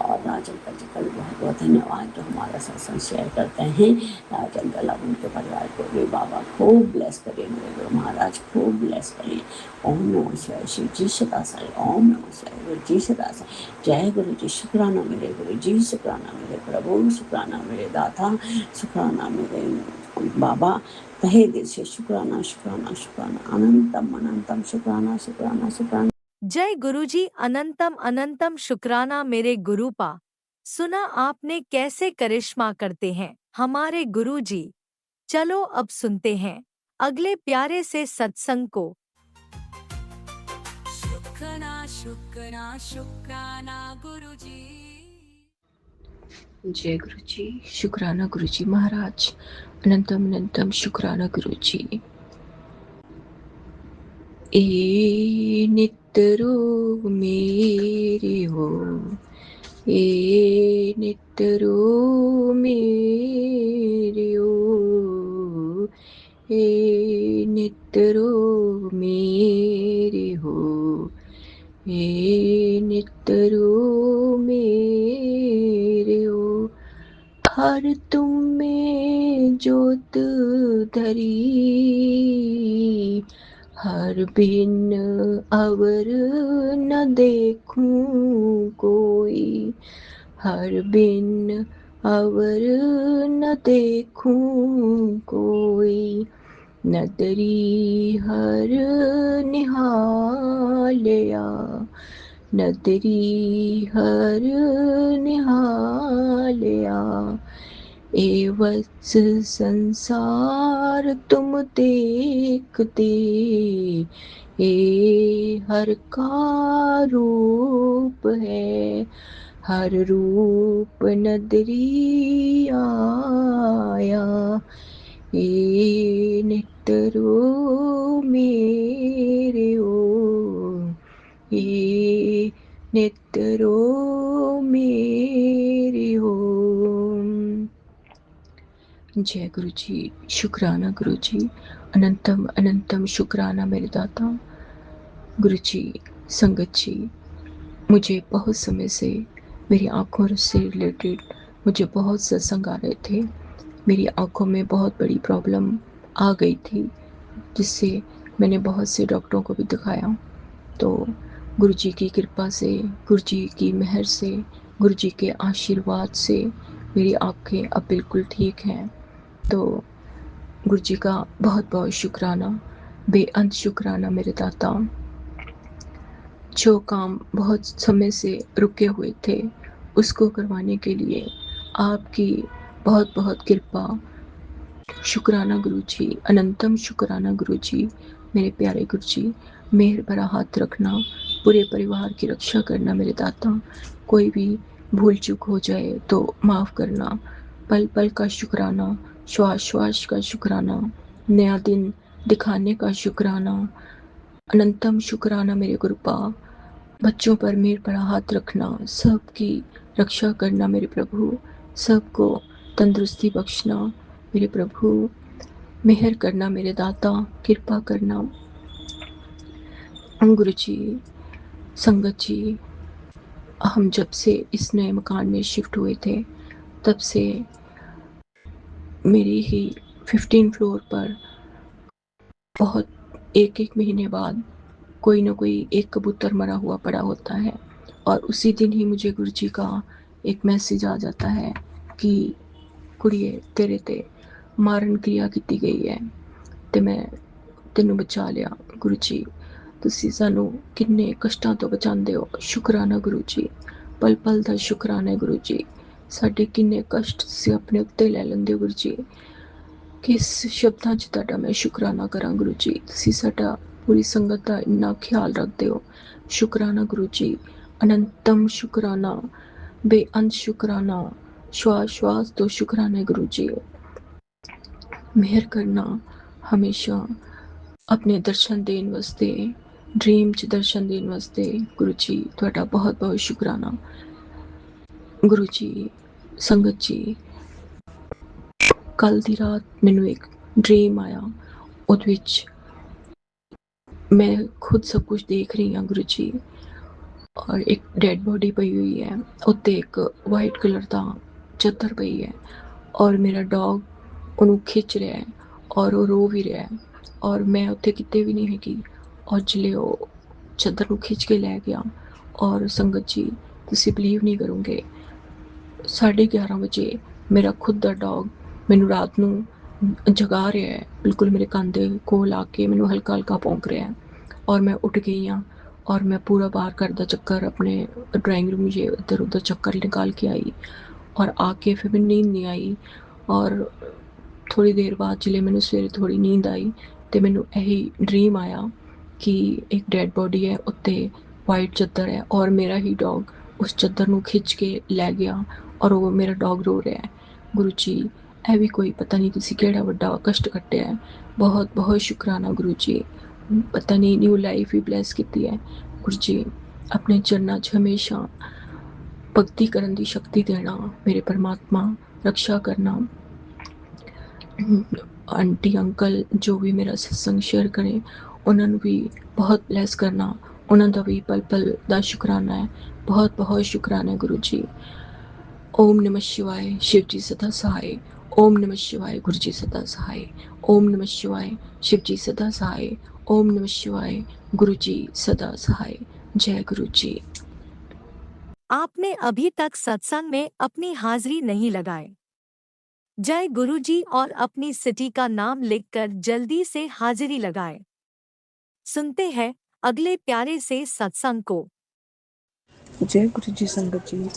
और राजंकल जी का भी बहुत बहुत धन्यवाद जो हमारा सत्संग शेयर करते हैं। राजंकल अब उनके परिवार को भी बाबा खूब ब्लेस करिए, मेरे गुरु महाराज खूब ब्लेस करिए। ओम नमो शिवाय, शिव जी सदा साई। ओम नमो शिवाय, गुरु जी सदा साई। जय गुरु जी, शुक्राना मेरे गुरु जी, शुक्राना मेरे प्रभु, शुक्राना मेरे दाता, शुक्राना मेरे बाबा, तहे दिल से शुक्राना शुक्राना शुक्राना, अनंतम अनंतम शुक्राना शुक्राना शुक्राना। जय गुरुजी, अनंतम अनंतम शुक्राना मेरे गुरुपा। सुना आपने कैसे करिश्मा करते हैं हमारे गुरुजी। चलो अब सुनते हैं अगले प्यारे से सत्संग को। शुक्राना शुक्राना शुक्राना गुरुजी। जय गुरु जी, शुक्राना गुरु जी महाराज, अनंतम अनंतम शुक्राना गुरु जी। ए नित्य रो मेरे हो, ए नित्य रो मेरे हो, ए नित्य रो मेरे हो, ए नित्य रो मेरे हो। हर तुम में जोत धरी, हर बिन अवर न देखूं कोई, हर बिन अवर न देखूं कोई। नदरी हर निहालया, नदरी हर निहालया। ए वत्स संसार तुम देखते, ए हर का रूप है, हर रूप नदरी आया। ए नित्य रो मेरे ओ, ए नित्य रो मेरे हो। जय गुरु जी, शुक्राना गुरु जी, अनंतम अनंतम शुक्राना मेरे दाता। गुरु जी, संगत जी, मुझे बहुत समय से मेरी आँखों से रिलेटेड मुझे बहुत सत्संग आ रहे थे। मेरी आँखों में बहुत बड़ी प्रॉब्लम आ गई थी, जिससे मैंने बहुत से डॉक्टरों को भी दिखाया। तो गुरु जी की कृपा से, गुरु जी की मेहर से, गुरु जी के आशीर्वाद से मेरी आँखें अब बिल्कुल ठीक हैं। तो गुरु जी का बहुत बहुत शुक्राना, बेअंत शुक्राना मेरे दाता। जो काम बहुत समय से रुके हुए थे, उसको करवाने के लिए आपकी बहुत बहुत कृपा। शुक्राना गुरु जी, अनंतम शुक्राना गुरु जी, मेरे प्यारे गुरु जी। मेहर भरा हाथ रखना, पूरे परिवार की रक्षा करना मेरे दाता। कोई भी भूल चूक हो जाए तो माफ़ करना। पल पल का शुक्राना, श्वास श्वास का शुक्राना, नया दिन दिखाने का शुक्राना। अनंतम शुक्राना मेरे गुरुपा। बच्चों पर मेहर भरा हाथ रखना, सबकी रक्षा करना मेरे प्रभु, सबको तंदुरुस्ती बख्शना मेरे प्रभु, मेहर करना मेरे दाता, कृपा करना। गुरु जी, संगत जी, हम जब से इस नए मकान में शिफ्ट हुए थे, तब से मेरी ही 15 फ्लोर पर बहुत एक एक महीने बाद कोई ना कोई एक कबूतर मरा हुआ पड़ा होता है, और उसी दिन ही मुझे गुरु जी का एक मैसेज आ जाता है कि कुड़िए तेरे ते माਰਨ क्रिया की गई है ਤੇ ਮੈਂ ਤੈਨੂੰ ਬਚਾ ਲਿਆ। ਗੁਰੂ ਜੀ, ਤੁਸੀਂ ਸਾਨੂੰ ਕਿੰਨੇ ਕਸ਼ਟਾਂ ਤੋਂ ਬਚਾਉਂਦੇ ਹੋ। ਸ਼ੁਕਰਾਨਾ ਗੁਰੂ ਜੀ, ਪਲ ਪਲ ਦਾ ਸ਼ੁਕਰਾਨਾ ਗੁਰੂ ਜੀ। ਸਾਡੇ ਕਿੰਨੇ ਕਸ਼ਟ ਤੁਸੀਂ ਆਪਣੇ ਉੱਤੇ ਲੈ ਲੈਂਦੇ ਹੋ ਗੁਰੂ ਜੀ। ਕਿਸ ਸ਼ਬਦਾਂ 'ਚ ਤੁਹਾਡਾ ਮੈਂ ਸ਼ੁਕਰਾਨਾ ਕਰਾਂ ਗੁਰੂ ਜੀ। ਤੁਸੀਂ ਸਾਡਾ, ਪੂਰੀ ਸੰਗਤ ਦਾ ਇੰਨਾ ਖਿਆਲ ਰੱਖਦੇ ਹੋ। ਸ਼ੁਕਰਾਨਾ ਗੁਰੂ ਜੀ, ਅਨੰਤਮ ਸ਼ੁਕਰਾਨਾ, ਬੇਅੰਤ ਸ਼ੁਕਰਾਨਾ, श्वास श्वास तो शुक्राना गुरु जी। मेहर करना हमेशा अपने दर्शन देने वास्ते, ड्रीम च दर्शन देने वास्ते गुरु जी तुहाडा बहुत बहुत शुक्राना। गुरु जी, संगत जी, कल दी रात मैनू एक ड्रीम आया, उहदे विच मैं खुद सब कुछ देख रही हाँ गुरु जी, और एक डेड बॉडी पई हुई है, उत्ते एक वाइट कलर दा चादर पई है, और मेरा डॉग उन्होंने खिंच रहा है और वो रो भी रहा है, और मैं उत्थे किते भी नहीं हैगी। और जिले वो चादर को खिंच के लै गया, और संगत जी तुसी बिलीव नहीं करोगे, 11:30 बजे मेरा खुद का डॉग मैनू रात नू जगा रहा है, बिल्कुल मेरे कंन दे कोल आके मैनू हल्का हल्का भौंक रहा है। और मैं उठ गई हाँ, और मैं पूरा बाहर घर का चक्कर अपने ड्राइंग रूम ये इधर उधर चक्कर निकाल के आई, और आके फिर मैंने नींद नहीं आई। और थोड़ी देर बाद जिले मैंने सवेरे थोड़ी नींद आई, तो मैनू यही ड्रीम आया कि एक डेड बॉडी है, उत्ते वाइट चादर है, और मेरा ही डॉग उस चादर नू खिंच के लै गया, और वो मेरा डॉग रो रहा है। गुरु जी, यह भी कोई पता नहीं तुसी केड़ा वड्डा कष्ट कट्टिया है। बहुत बहुत शुक्राना गुरु जी, पता नहीं न्यू लाइफ ही ब्लैस की है। गुरु जी, अपने चरणों च हमेशा भगती करन दी शक्ति देना मेरे परमात्मा, रक्षा करना। आंटी अंकल जो भी मेरा सत्संग शेयर करें, उन्होंने भी बहुत ब्लैस करना, उन्होंने भी पल पल का शुकराना है। बहुत बहुत शुकराना है गुरु जी। ओम नमः शिवाय, शिव जी सदा सहाय। ओम नमः शिवाय, गुरु जी सदा सहाय। ओम नमः शिवाय, शिव जी सदा सहाय। ओम नमः शिवाय, गुरु जी सदा सहाय। जय गुरु जी। आपने अभी तक सत्संग में अपनी हाजिरी नहीं लगाई। जय गुरु जी और अपनी सिटी का नाम लिखकर जल्दी से हाजिरी लगाएं। सुनते हैं अगले प्यारे से सत्संग को। जय गुरु जी, संगत जी।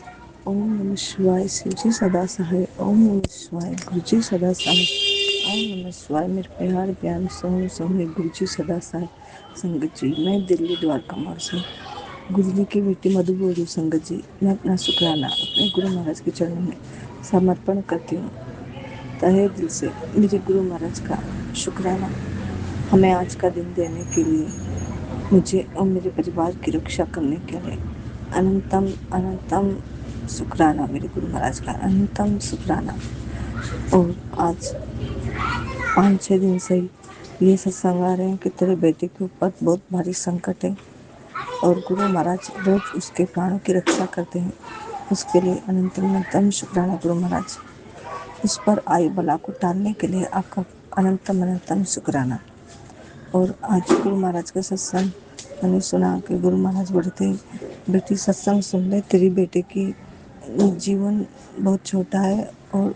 ओम नमः शिवाय, शिव जी सदा सहाय। ओम नमः शिवाय, गुरु जी सदा सहाय। ओम नमः शिवाय, मेरे प्यार प्यार सोहन सोहन गुरु जी सदा सहाय। संगत जी, मैं दिल्ली द्वारका मार से गुरु जी की बेटी मधु बोल रही हूँ। संगत जी, मैं अपना शुक्राना अपने गुरु महाराज के चरणों में समर्पण करती हूँ। तहे दिल से मेरे गुरु महाराज का शुक्राना, हमें आज का दिन देने के लिए, मुझे और मेरे परिवार की रक्षा करने के लिए। अनंतम अनंतम शुक्राना मेरे गुरु महाराज का, अनंतम शुक्राना। और आज 5-6 दिन से ये सत्संग आ रहे हैं कि तेरे बेटे के ऊपर बहुत भारी संकट है और गुरु महाराज रोज उसके प्राणों की रक्षा करते हैं। उसके लिए अनंतम शुक्राना गुरु महाराज। उस पर आई बला को टालने के लिए आपका अनंतम शुक्राना। और आज गुरु महाराज का सत्संग मैंने सुना कि गुरु महाराज बोलते हैं, बेटी सत्संग सुन ले, तेरी बेटे की जीवन बहुत छोटा है और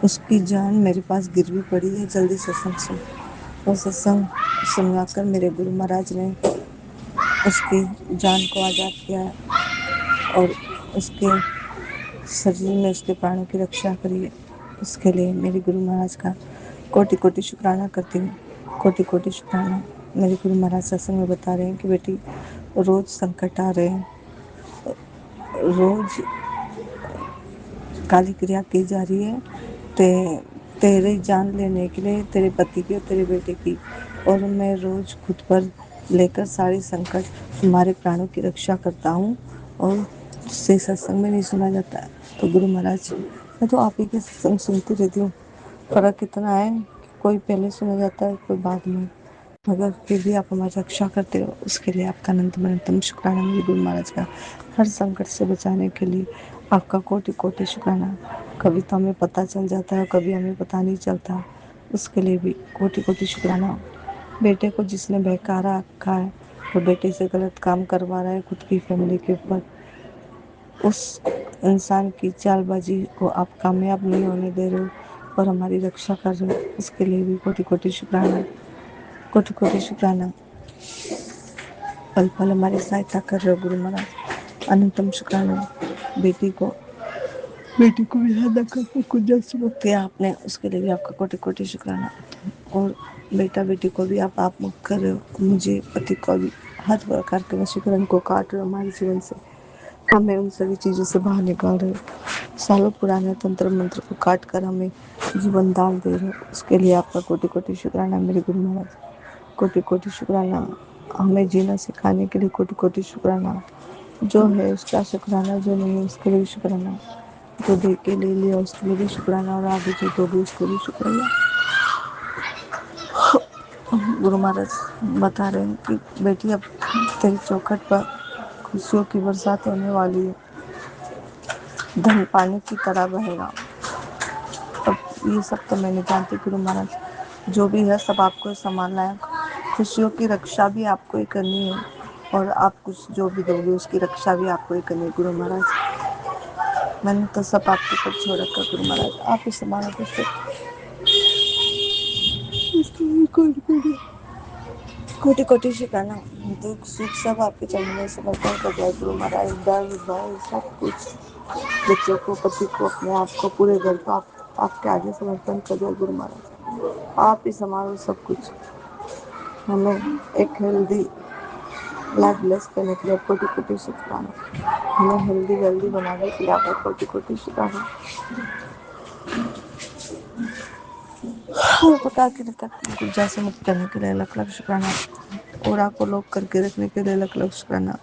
उसकी जान मेरे पास गिरवी पड़ी है, जल्दी सत्संग सुन। और सत्संग सुनवाकर मेरे गुरु महाराज ने उसकी जान को आज़ाद किया और उसके शरीर में उसके प्राणों की रक्षा करी है। उसके लिए मेरे गुरु महाराज का कोटि कोटि शुक्राना करती हूँ। कोटि कोटि शुक्राना। मेरे गुरु महाराज सत्संग में बता रहे हैं कि बेटी रोज संकट आ रहे हैं, रोज काली क्रिया की जा रही है तेरी जान लेने के लिए, तेरे पति की और तेरे बेटे की। और मैं रोज खुद पर लेकर सारे संकट तुम्हारे प्राणों की रक्षा करता हूँ और से सत्संग में नहीं सुना जाता है। तो गुरु महाराज, मैं तो आप ही के सत्संग सुनती रहती हूँ। फर्क इतना है कि कोई पहले सुना जाता है, कोई बाद में, मगर फिर भी आप हमारी रक्षा करते हो। उसके लिए आपका अनंतम शुक्राना। मेरे गुरु महाराज का हर संकट से बचाने के लिए आपका कोटि कोटि शुक्राना। कभी तो हमें पता चल जाता है, कभी हमें पता नहीं चलता, उसके लिए भी कोटि कोटि शुक्राना। बेटे को जिसने बहकारा रखा है, वो बेटे से गलत काम करवा रहा है खुद की फैमिली के ऊपर, उस इंसान की चालबाजी को आप कामयाब नहीं होने दे रहे हो और हमारी रक्षा कर रहे हो। उसके लिए भी कोटि कोटि शुक्राना, कोटि कोटि शुक्राना। पल पल हमारी सहायता कर रहे हो गुरु महाराज, अनंतम शुक्राना। बेटी को विवाह करके कुछ जल्द मुक्त किया आपने, उसके लिए भी आपका कोटि कोटि शुक्राना। और बेटा बेटी को भी आप मुक्त कर रहे हो, मुझे पति को भी हर प्रकार के वशीकरण को काट रहे हो हमारे जीवन से, हमें उन सभी चीज़ों से बाहर निकाल रहे हो। सालों पुराने तंत्र मंत्र को काट कर हमें जीवन दान दे रहे हो, उसके लिए आपका कोटि कोटि शुक्राना मेरे गुरु महाराज, कोटि कोटि शुक्राना। हमें जीना सिखाने के लिए कोटि कोटि शुक्राना। जो है उसका शुक्राना, जो नहीं है उसके लिए भी शुक्राना। जो दे के ले लिया उसके लिए भी शुक्राना और आगे जो दोगे उसके लिए शुक्राना। गुरु महाराज बता रहे हैं कि बेटी अब तेरी चौखट पर खुशियों की बरसात होने वाली है, धन पानी की तरह बहेगा। अब ये सब तो मैं नहीं जानती गुरु महाराज, जो भी है सब आपको संभालना है। खुशियों की रक्षा भी आपको ही करनी है और आप कुछ जो भी दोगे उसकी रक्षा भी आपको ही करनी है गुरु महाराज। मैंने तो सब आपके ऊपर छोड़ रखा गुरु महाराज, आप ही संभालो सब। कोटि कोटि शुक्राना। दुख सुख सब आपके चरणों में समर्पण कर दिया गुरु महाराज। डर भय सब कुछ, बच्चों को, पति को, अपने आप को, पूरे घर को आपके आगे समर्पण कर दिया गुरु महाराज। आप ही संभालो सब कुछ। हमें एक हेल्दी लाइफ ब्लेस करने के लिए कोटि कोटि शुक्राना। हमें हेल्दी वेल्दी बनाने के लिए आपका कोटि कोटि शुक्राना। हर प्रकार की ऊर्जा से मुक्त करने के लिए लख लख शुक्राना। ओरा को लॉक करके रखने के लिए लख लख शुक्राना।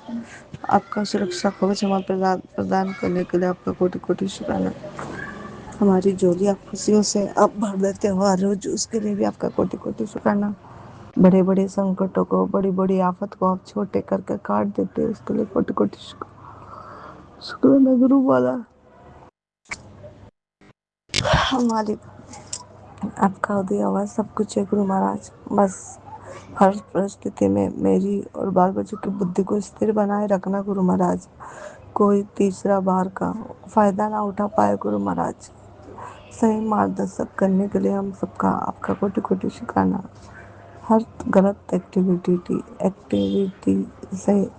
आपका सुरक्षा कवच हमें प्रदान करने के लिए आपका कोटि कोटि शुक्राना। हमारी झोली आप खुशियों से आप भर देते हो हर रोज, उसके लिए भी आपका कोटि कोटि शुक्राना। बड़े बड़े संकटों को, बड़ी बड़ी आफत को आप छोटे करके काट देते हो, उसके लिए कोटि कोटि शुक्राना गुरु वाला। हमारी आपका उदय आवाज सब कुछ है गुरु महाराज। बस हर परिस्थिति में मेरी और बाल बच्चों की बुद्धि को स्थिर बनाए रखना गुरु महाराज। कोई तीसरा बाहर का फायदा ना उठा पाए गुरु महाराज। सही मार्गदर्शक करने के लिए हम सबका आपका कोटि कोटि शुक्राना। हर गलत एक्टिविटी से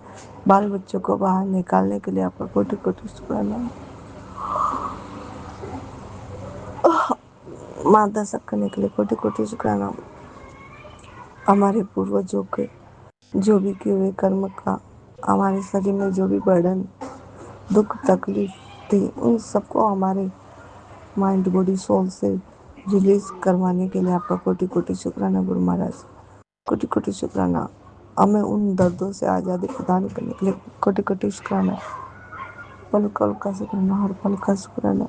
बाल बच्चों को बाहर निकालने के लिए आपका कोटि कोटि शुक्राना। मार्गदर्शक करने के लिए कोटि कोटि शुक्राना। हमारे पूर्वजों के जो भी किए हुए कर्म का हमारे शरीर में जो भी बर्डन, दुख, तकलीफ थी, उन सबको हमारे माइंड, बॉडी, सोल से रिलीज करवाने के लिए आपका कोटि कोटि शुक्राना गुरु महाराज, कोटि कोटि शुक्राना। हमें उन दर्दों से आज़ादी प्रदान करने के लिए कोटि कोटि शुक्राना। पल पल का शुक्राना, हर पल का शुक्राना।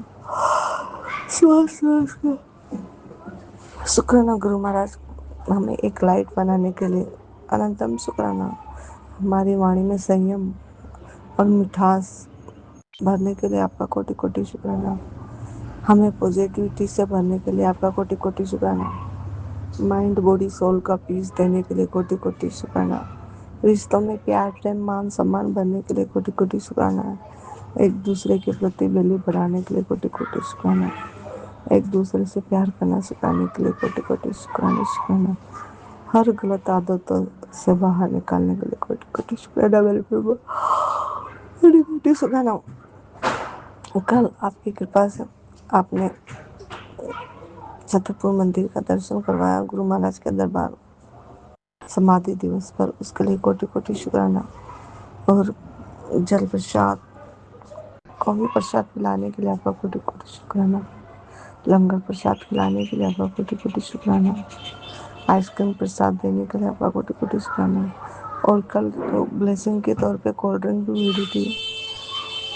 श्वास श्वास का शुक्राना गुरु महाराज, हमें एक लाइट बनाने के लिए अनंतम शुक्राना। हमारी वाणी में संयम और मिठास भरने के लिए आपका कोटि कोटि शुक्राना। हमें पॉजिटिविटी से भरने के लिए आपका कोटि कोटि शुक्राना। माइंड बॉडी सोल का पीस देने के लिए कोटि कोटि शुक्राना। रिश्तों में प्यार प्रेम मान सम्मान भरने के लिए कोटि कोटि शुक्राना। एक दूसरे के प्रति वैल्यू बढ़ाने के लिए कोटि कोटि शुक्राना। एक दूसरे से प्यार करना सिखाने के लिए कोटि कोटि शुक्राना। हर गलत आदतों से बाहर निकालने के लिए कोटि कोटि शुक्राना। मेरे प्रभु कोटि कोटि शुक्राना। कल आपकी कृपा से आपने छतरपुर मंदिर का दर्शन करवाया, गुरु महाराज के दरबार समाधि दिवस पर, उसके लिए कोटि कोटि शुक्राना। और जल प्रसाद कौवी प्रसाद पिलाने के लिए आपका कोटि कोटि शुक्राना। लंगर प्रसाद खिलाने के लिए आपका कोटि कोटि शुक्राना। आइसक्रीम प्रसाद देने के लिए आपका कोटि कोटि शुक्राना। और कल तो ब्लेसिंग के तौर पे कोल्ड ड्रिंक भी मिली थी,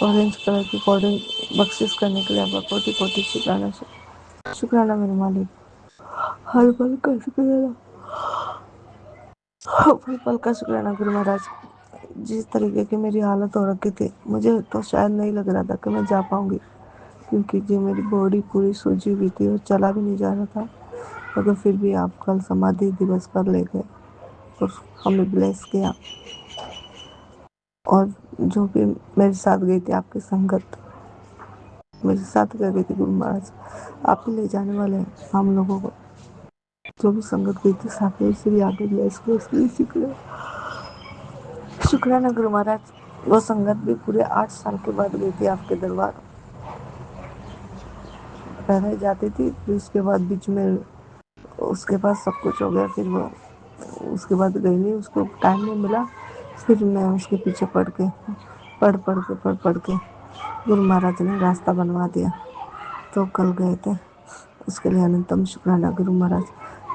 ऑरेंज कलर की कोल्ड ड्रिंक बख्शिश करने के लिए आपका कोटि कोटि शुक्राना। शुक्राना मेरे मालिक, हर पल का शुक्राना, हर पल का शुक्राना। गुरु महाराज, जिस तरीके की मेरी हालत हो रखी थी, मुझे तो शायद नहीं लग रहा था कि मैं जा पाऊंगी, क्योंकि जो मेरी बॉडी पूरी सूजी हुई थी और चला भी नहीं जा रहा था। मगर फिर भी आप कल समाधि दिवस पर ले गए और हमें ब्लेस किया। और जो भी मेरे साथ गई थी आपकी संगत, मेरे साथ गई थी गुरु महाराज, आप ही ले जाने वाले हैं हम लोगों को। जो भी संगत गई थी साथ में, उसे भी आगे ब्लेस किया। शुक्राना गुरु महाराज। वो संगत भी पूरे 8 साल के बाद गई थी आपके दरबार। पहले जाती थी, फिर उसके बाद बीच में उसके पास सब कुछ हो गया, फिर वो उसके बाद गई नहीं, उसको टाइम नहीं मिला। फिर मैं उसके पीछे पढ़ के गुरु महाराज ने रास्ता बनवा दिया, तो कल गए थे। उसके लिए अनंतम शुक्राना गुरु महाराज।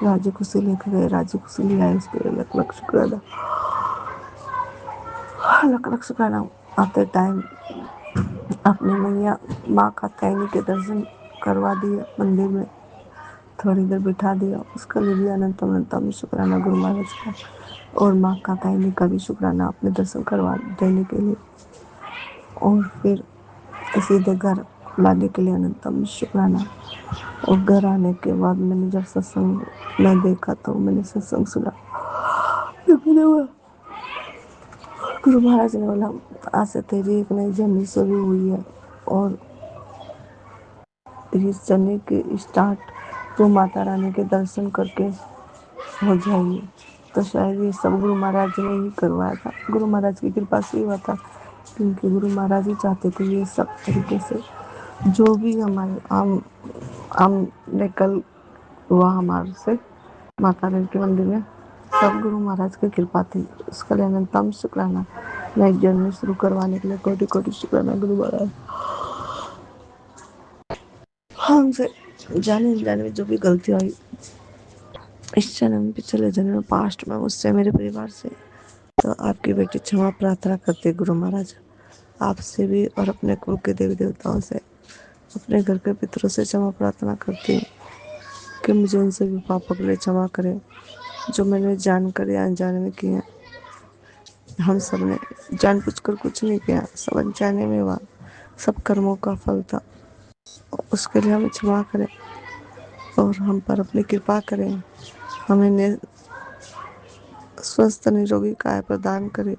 राजी खुशी लेकर गए, राजी खुशी ले आए, उसके लिए लख लख शुक्राना, लख लख शुक्राना। आते टाइम अपने मैया माँ कात्यायनी के दर्शन करवा दिए, मंदिर में थोड़ी देर बिठा दिया, उसके लिए भी अनंतम शुक्राना गुरु महाराज का। और माँ कात्यायनी का भी शुक्राना अपने दर्शन करवा देने के लिए। और फिर सीधे घर लाने के लिए अनंतम शुक्राना। और घर आने के बाद मैंने जब सत्संग में देखा, तो मैंने सत्संग सुना, तो मैंने बोला, गुरु महाराज ने बोला, आज से तेरी एक नई जर्नी शुरू हुई है और इस जर्नी की स्टार्ट तो माता रानी के दर्शन करके हो जाएगी। तो शायद ये सब गुरु महाराज ने ही करवाया था, गुरु महाराज की कृपा से ही हुआ था, क्योंकि गुरु महाराज ही चाहते थे ये सब तरीके से। जो भी हमारे हमने कल हुआ हमारे से माता रानी के मंदिर में, सब गुरु महाराज की कृपा थी। उसके लिए अनंतम शुक्राना। नई जर्नी शुरू करवाने के लिए कोटि कोटि शुक्राना गुरु महाराज। हमसे जाने अनजाने में जो भी गलती हुई इस जन्म में, पिछले जन्म में, पास्ट में, मुझसे, मेरे परिवार से, तो आपकी बेटी क्षमा प्रार्थना करती है गुरु महाराज, आपसे भी और अपने कुल के देवी देवताओं से, अपने घर के पितरों से क्षमा प्रार्थना करती हूँ कि मुझे उनसे भी पापों के लिए क्षमा करें, जो मैंने जानकर या अनजाने में किए हैं। हम सब ने जानबूझकर कुछ नहीं किया, सब अनजाने में हुआ, सब कर्मों का फल था। उसके लिए हमें क्षमा करें और हम पर अपनी कृपा करें, हमें स्वस्थ निरोगी काया प्रदान करें।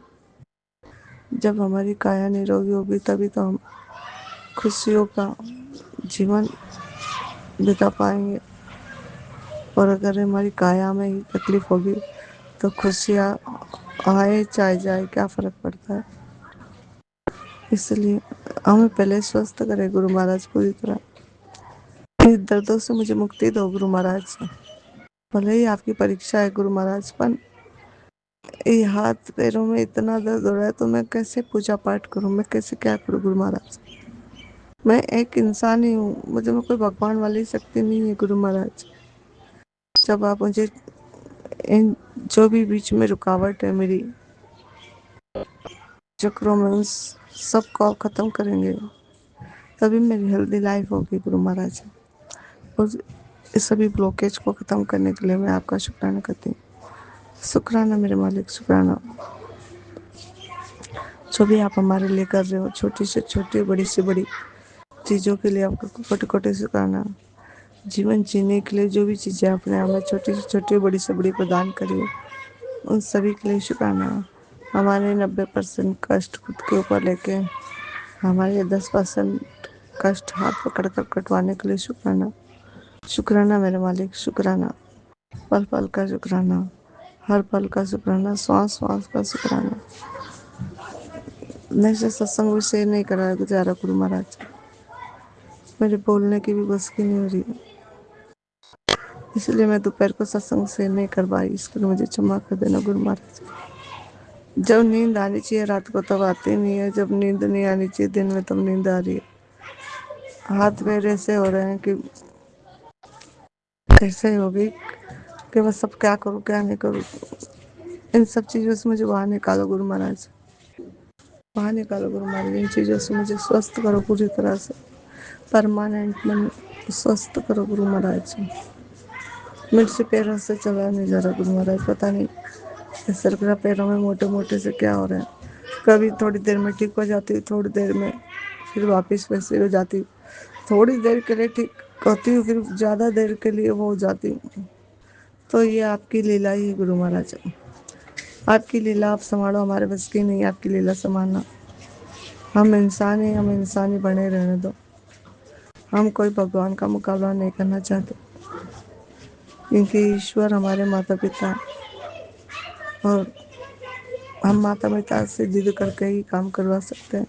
जब हमारी काया निरोगी होगी तभी तो हम खुशियों का जीवन बिता पाएंगे। और अगर हमारी काया में ही तकलीफ होगी तो खुशियाँ आए चाहे जाए, क्या फर्क पड़ता है। इसलिए हमें पहले स्वस्थ करें गुरु महाराज पूरी तरह। इस दर्दों से मुझे मुक्ति दो गुरु महाराज। भले ही आपकी परीक्षा है गुरु महाराज, पर ये हाथ पैरों में इतना दर्द हो रहा है, तो मैं कैसे पूजा पाठ करूं, मैं कैसे क्या करूं गुरु महाराज। मैं एक इंसान ही हूँ, मुझे में कोई भगवान वाली शक्ति नहीं है गुरु महाराज। जब आप मुझे इन जो भी बीच में रुकावट है मेरी चक्रों में, उस सब को खत्म करेंगे, तभी मेरी हेल्दी लाइफ होगी गुरु महाराज। और इस सभी ब्लॉकेज को ख़त्म करने के लिए मैं आपका शुक्राना करती हूँ। शुक्राना मेरे मालिक, शुक्राना। जो भी आप हमारे लिए कर रहे हो, छोटी से छोटी, बड़ी से बड़ी चीज़ों के लिए आपका कोटि कोटि शुक्राना। जीवन जीने के लिए जो भी चीज़ें आपने हमें छोटी से छोटी, बड़ी से बड़ी प्रदान करी है, उन सभी के लिए शुक्राना। हमारे 90% कष्ट खुद के ऊपर लेके हमारे 10% कष्ट हाथ पकड़ कर कटवाने के लिए शुक्राना। शुक्राना मेरे मालिक, शुक्राना। पल पल का शुक्राना, हर पल का शुक्राना, श्वास श्वास का शुक्राना। मैं से सत्संग भी शेयर नहीं कर रहा है गुजारा गुरु महाराज, मेरे बोलने की भी बस की नहीं हो रही है, इसलिए मैं दोपहर को सत्संग शेयर नहीं कर पाई। इसके लिए मुझे क्षमा कर देना गुरु महाराज। जब नींद आनी चाहिए रात को तब आती नहीं है, जब नींद नहीं आनी चाहिए दिन में तब नींद आ रही है। हाथ मेरे ऐसे हो रहे हैं कि कैसे हो गई कि बस अब क्या करूँ क्या नहीं करूँ। इन सब चीज़ों से मुझे बाहर निकालो गुरु महाराज, बाहर निकालो गुरु महाराज। इन चीज़ों से मुझे स्वस्थ करो पूरी तरह से, परमानेंट मन स्वस्थ करो गुरु महाराज। मेरे से पैरों से चला नहीं जा रहा गुरु महाराज, पता नहीं सर का पैरों में मोटे मोटे से क्या हो रहा है। कभी थोड़ी देर में ठीक हो जाती, थोड़ी देर में फिर वापस वैसे हो जाती, थोड़ी देर के लिए ठीक होती हूँ, फिर ज़्यादा देर के लिए वो हो जाती हूँ। तो ये आपकी लीला ही है गुरु महाराज, आपकी लीला आप संभालो, हमारे बस की नहीं आपकी लीला संभालना। हम इंसान ही, हम इंसान ही बने रहने दो, हम कोई भगवान का मुकाबला नहीं करना चाहते, क्योंकि ईश्वर हमारे माता पिता हैं और हम माता पिता से जिद करके ही काम करवा सकते हैं।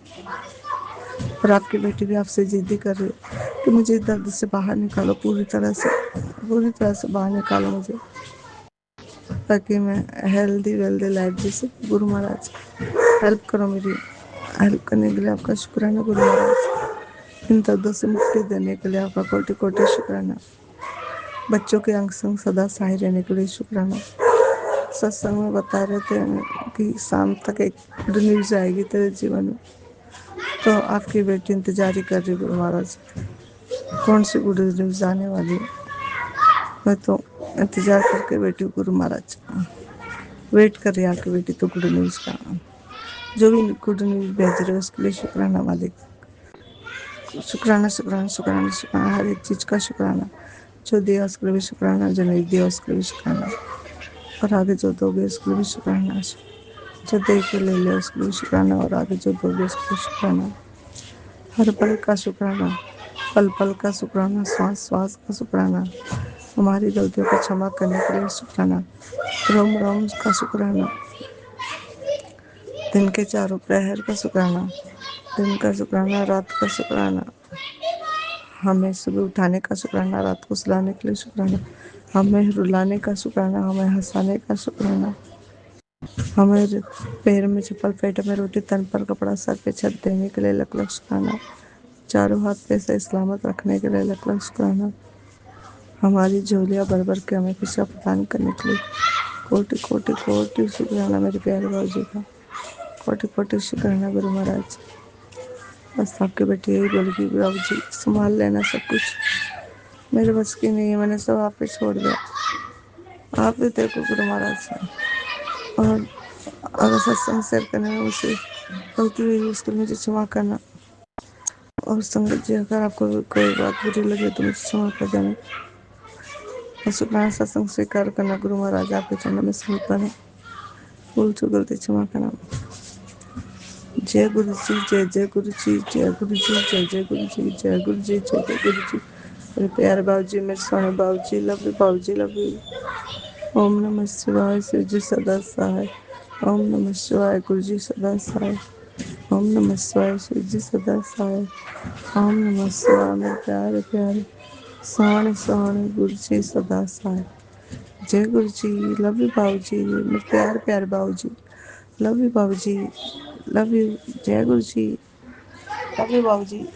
और आपकी बेटी भी आपसे जिद कर रही है कि मुझे दर्द से बाहर निकालो, पूरी तरह से बाहर निकालो मुझे, ताकि मैं हेल्दी वेल्दी लाइफ जी सकूं। गुरु महाराज हेल्प करो, मेरी हेल्प करने के लिए आपका शुक्राना गुरु महाराज। इन दर्दों से मुक्ति देने के लिए आपका कोटि कोटि शुक्राना। बच्चों के अंग संग सदा सहाय रहने के लिए शुक्राना। सत्संग में बता रहे थे कि शाम तक एक गुड न्यूज़ आएगी तेरे जीवन में, तो आपकी बेटी इंतजार ही कर रही गुरु महाराज, कौन सी गुड न्यूज़ आने वाली है। मैं तो इंतजार करके बैठी हूँ गुरु महाराज, वेट कर रही है आपकी बेटी तो गुड न्यूज़ का। जो भी गुड न्यूज़ भेज रहे हो उसके लिए शुक्राना मालिक, शुक्राना शुक्राना शुक्राना शुक्राना, हर एक चीज़ का शुक्राना। जो दिया उसके लिए भी शुक्राना, जो नहीं दिया उसके लिए भी शुक्राना, और आगे जो दोगे उसके लिए भी शुक्राना। जो दे के ले लिया उसके लिए शुक्राना, और आगे जो दोगे उसके लिए शुक्राना। हर पल का शुक्राना, पल पल का शुक्राना, श्वास श्वास का शुक्राना। हमारी गलतियों को क्षमा करने के लिए शुक्राना, रोम रोम का शुक्राना। दिन के चारों प्रहर का शुक्राना, दिन का शुक्राना, रात का शुक्राना। हमें सुबह उठाने का शुक्राना, रात को सुलाने के लिए शुक्राना। हमें रुलाने का शुक्राना, हमें हंसाने का शुक्राना। हमें पैर में चप्पल, पेट में रोटी, तन पर कपड़ा, सर पे छत देने के लिए लख लख शुक्राना। चारों हाथ पे से सलामत रखने के लिए लख लख शुक्राना। हमारी झोलियाँ भर भर के हमें खुशियाँ प्रदान करने के लिए कोटि कोटि कोटि शुक्राना मेरे प्यारे बाबूजी का, कोटि कोटि शुक्राना गुरु महाराज। बस आपके बेटी यही बोलेगी बाबूजी संभाल लेना सब कुछ, मेरे बस की नहीं है, मैंने सब आप पे छोड़ दिया, आप भी देखो गुरु महाराज। और अगर सत्संग शेयर करने में मुझसे गलती हुई उसके लिए मुझे क्षमा करना। और संगत जी अगर आपको कोई बात बुरी लगे तो मुझे क्षमा कर देना। और शुक्राना सत्संग स्वीकार करना गुरु महाराज, आपके चरणों में समर्पण है, भूल चूक गलती क्षमा करना। जय गुरु जी, जय जय गुरु जी, जय गुरु जी, जय जय गुरु जी, जय गुरु जी, जय जय गुरु जी। मेरे प्यारे बाबू जी, मेरे सोने बाबू जी, लव यू बाबू जी, लव यू। ओम नमः शिवाय, शिव जी सदा सहाय। ओम नमः शिवाय, गुरु जी सदा सहाय। ओम नमः शिवाय, शिव जी सदा सहाय। ओम नमः शिवाय, मेरे प्यारे प्यारे सोने सोने गुरु जी सदा सहाय। जय गुरु जी, लव यू बाबू जी, मेरे प्यारे प्यारे बाबू जी, लव यू बाबू जी, लव यू। जय गुरु जी, लव यू बाबू जी।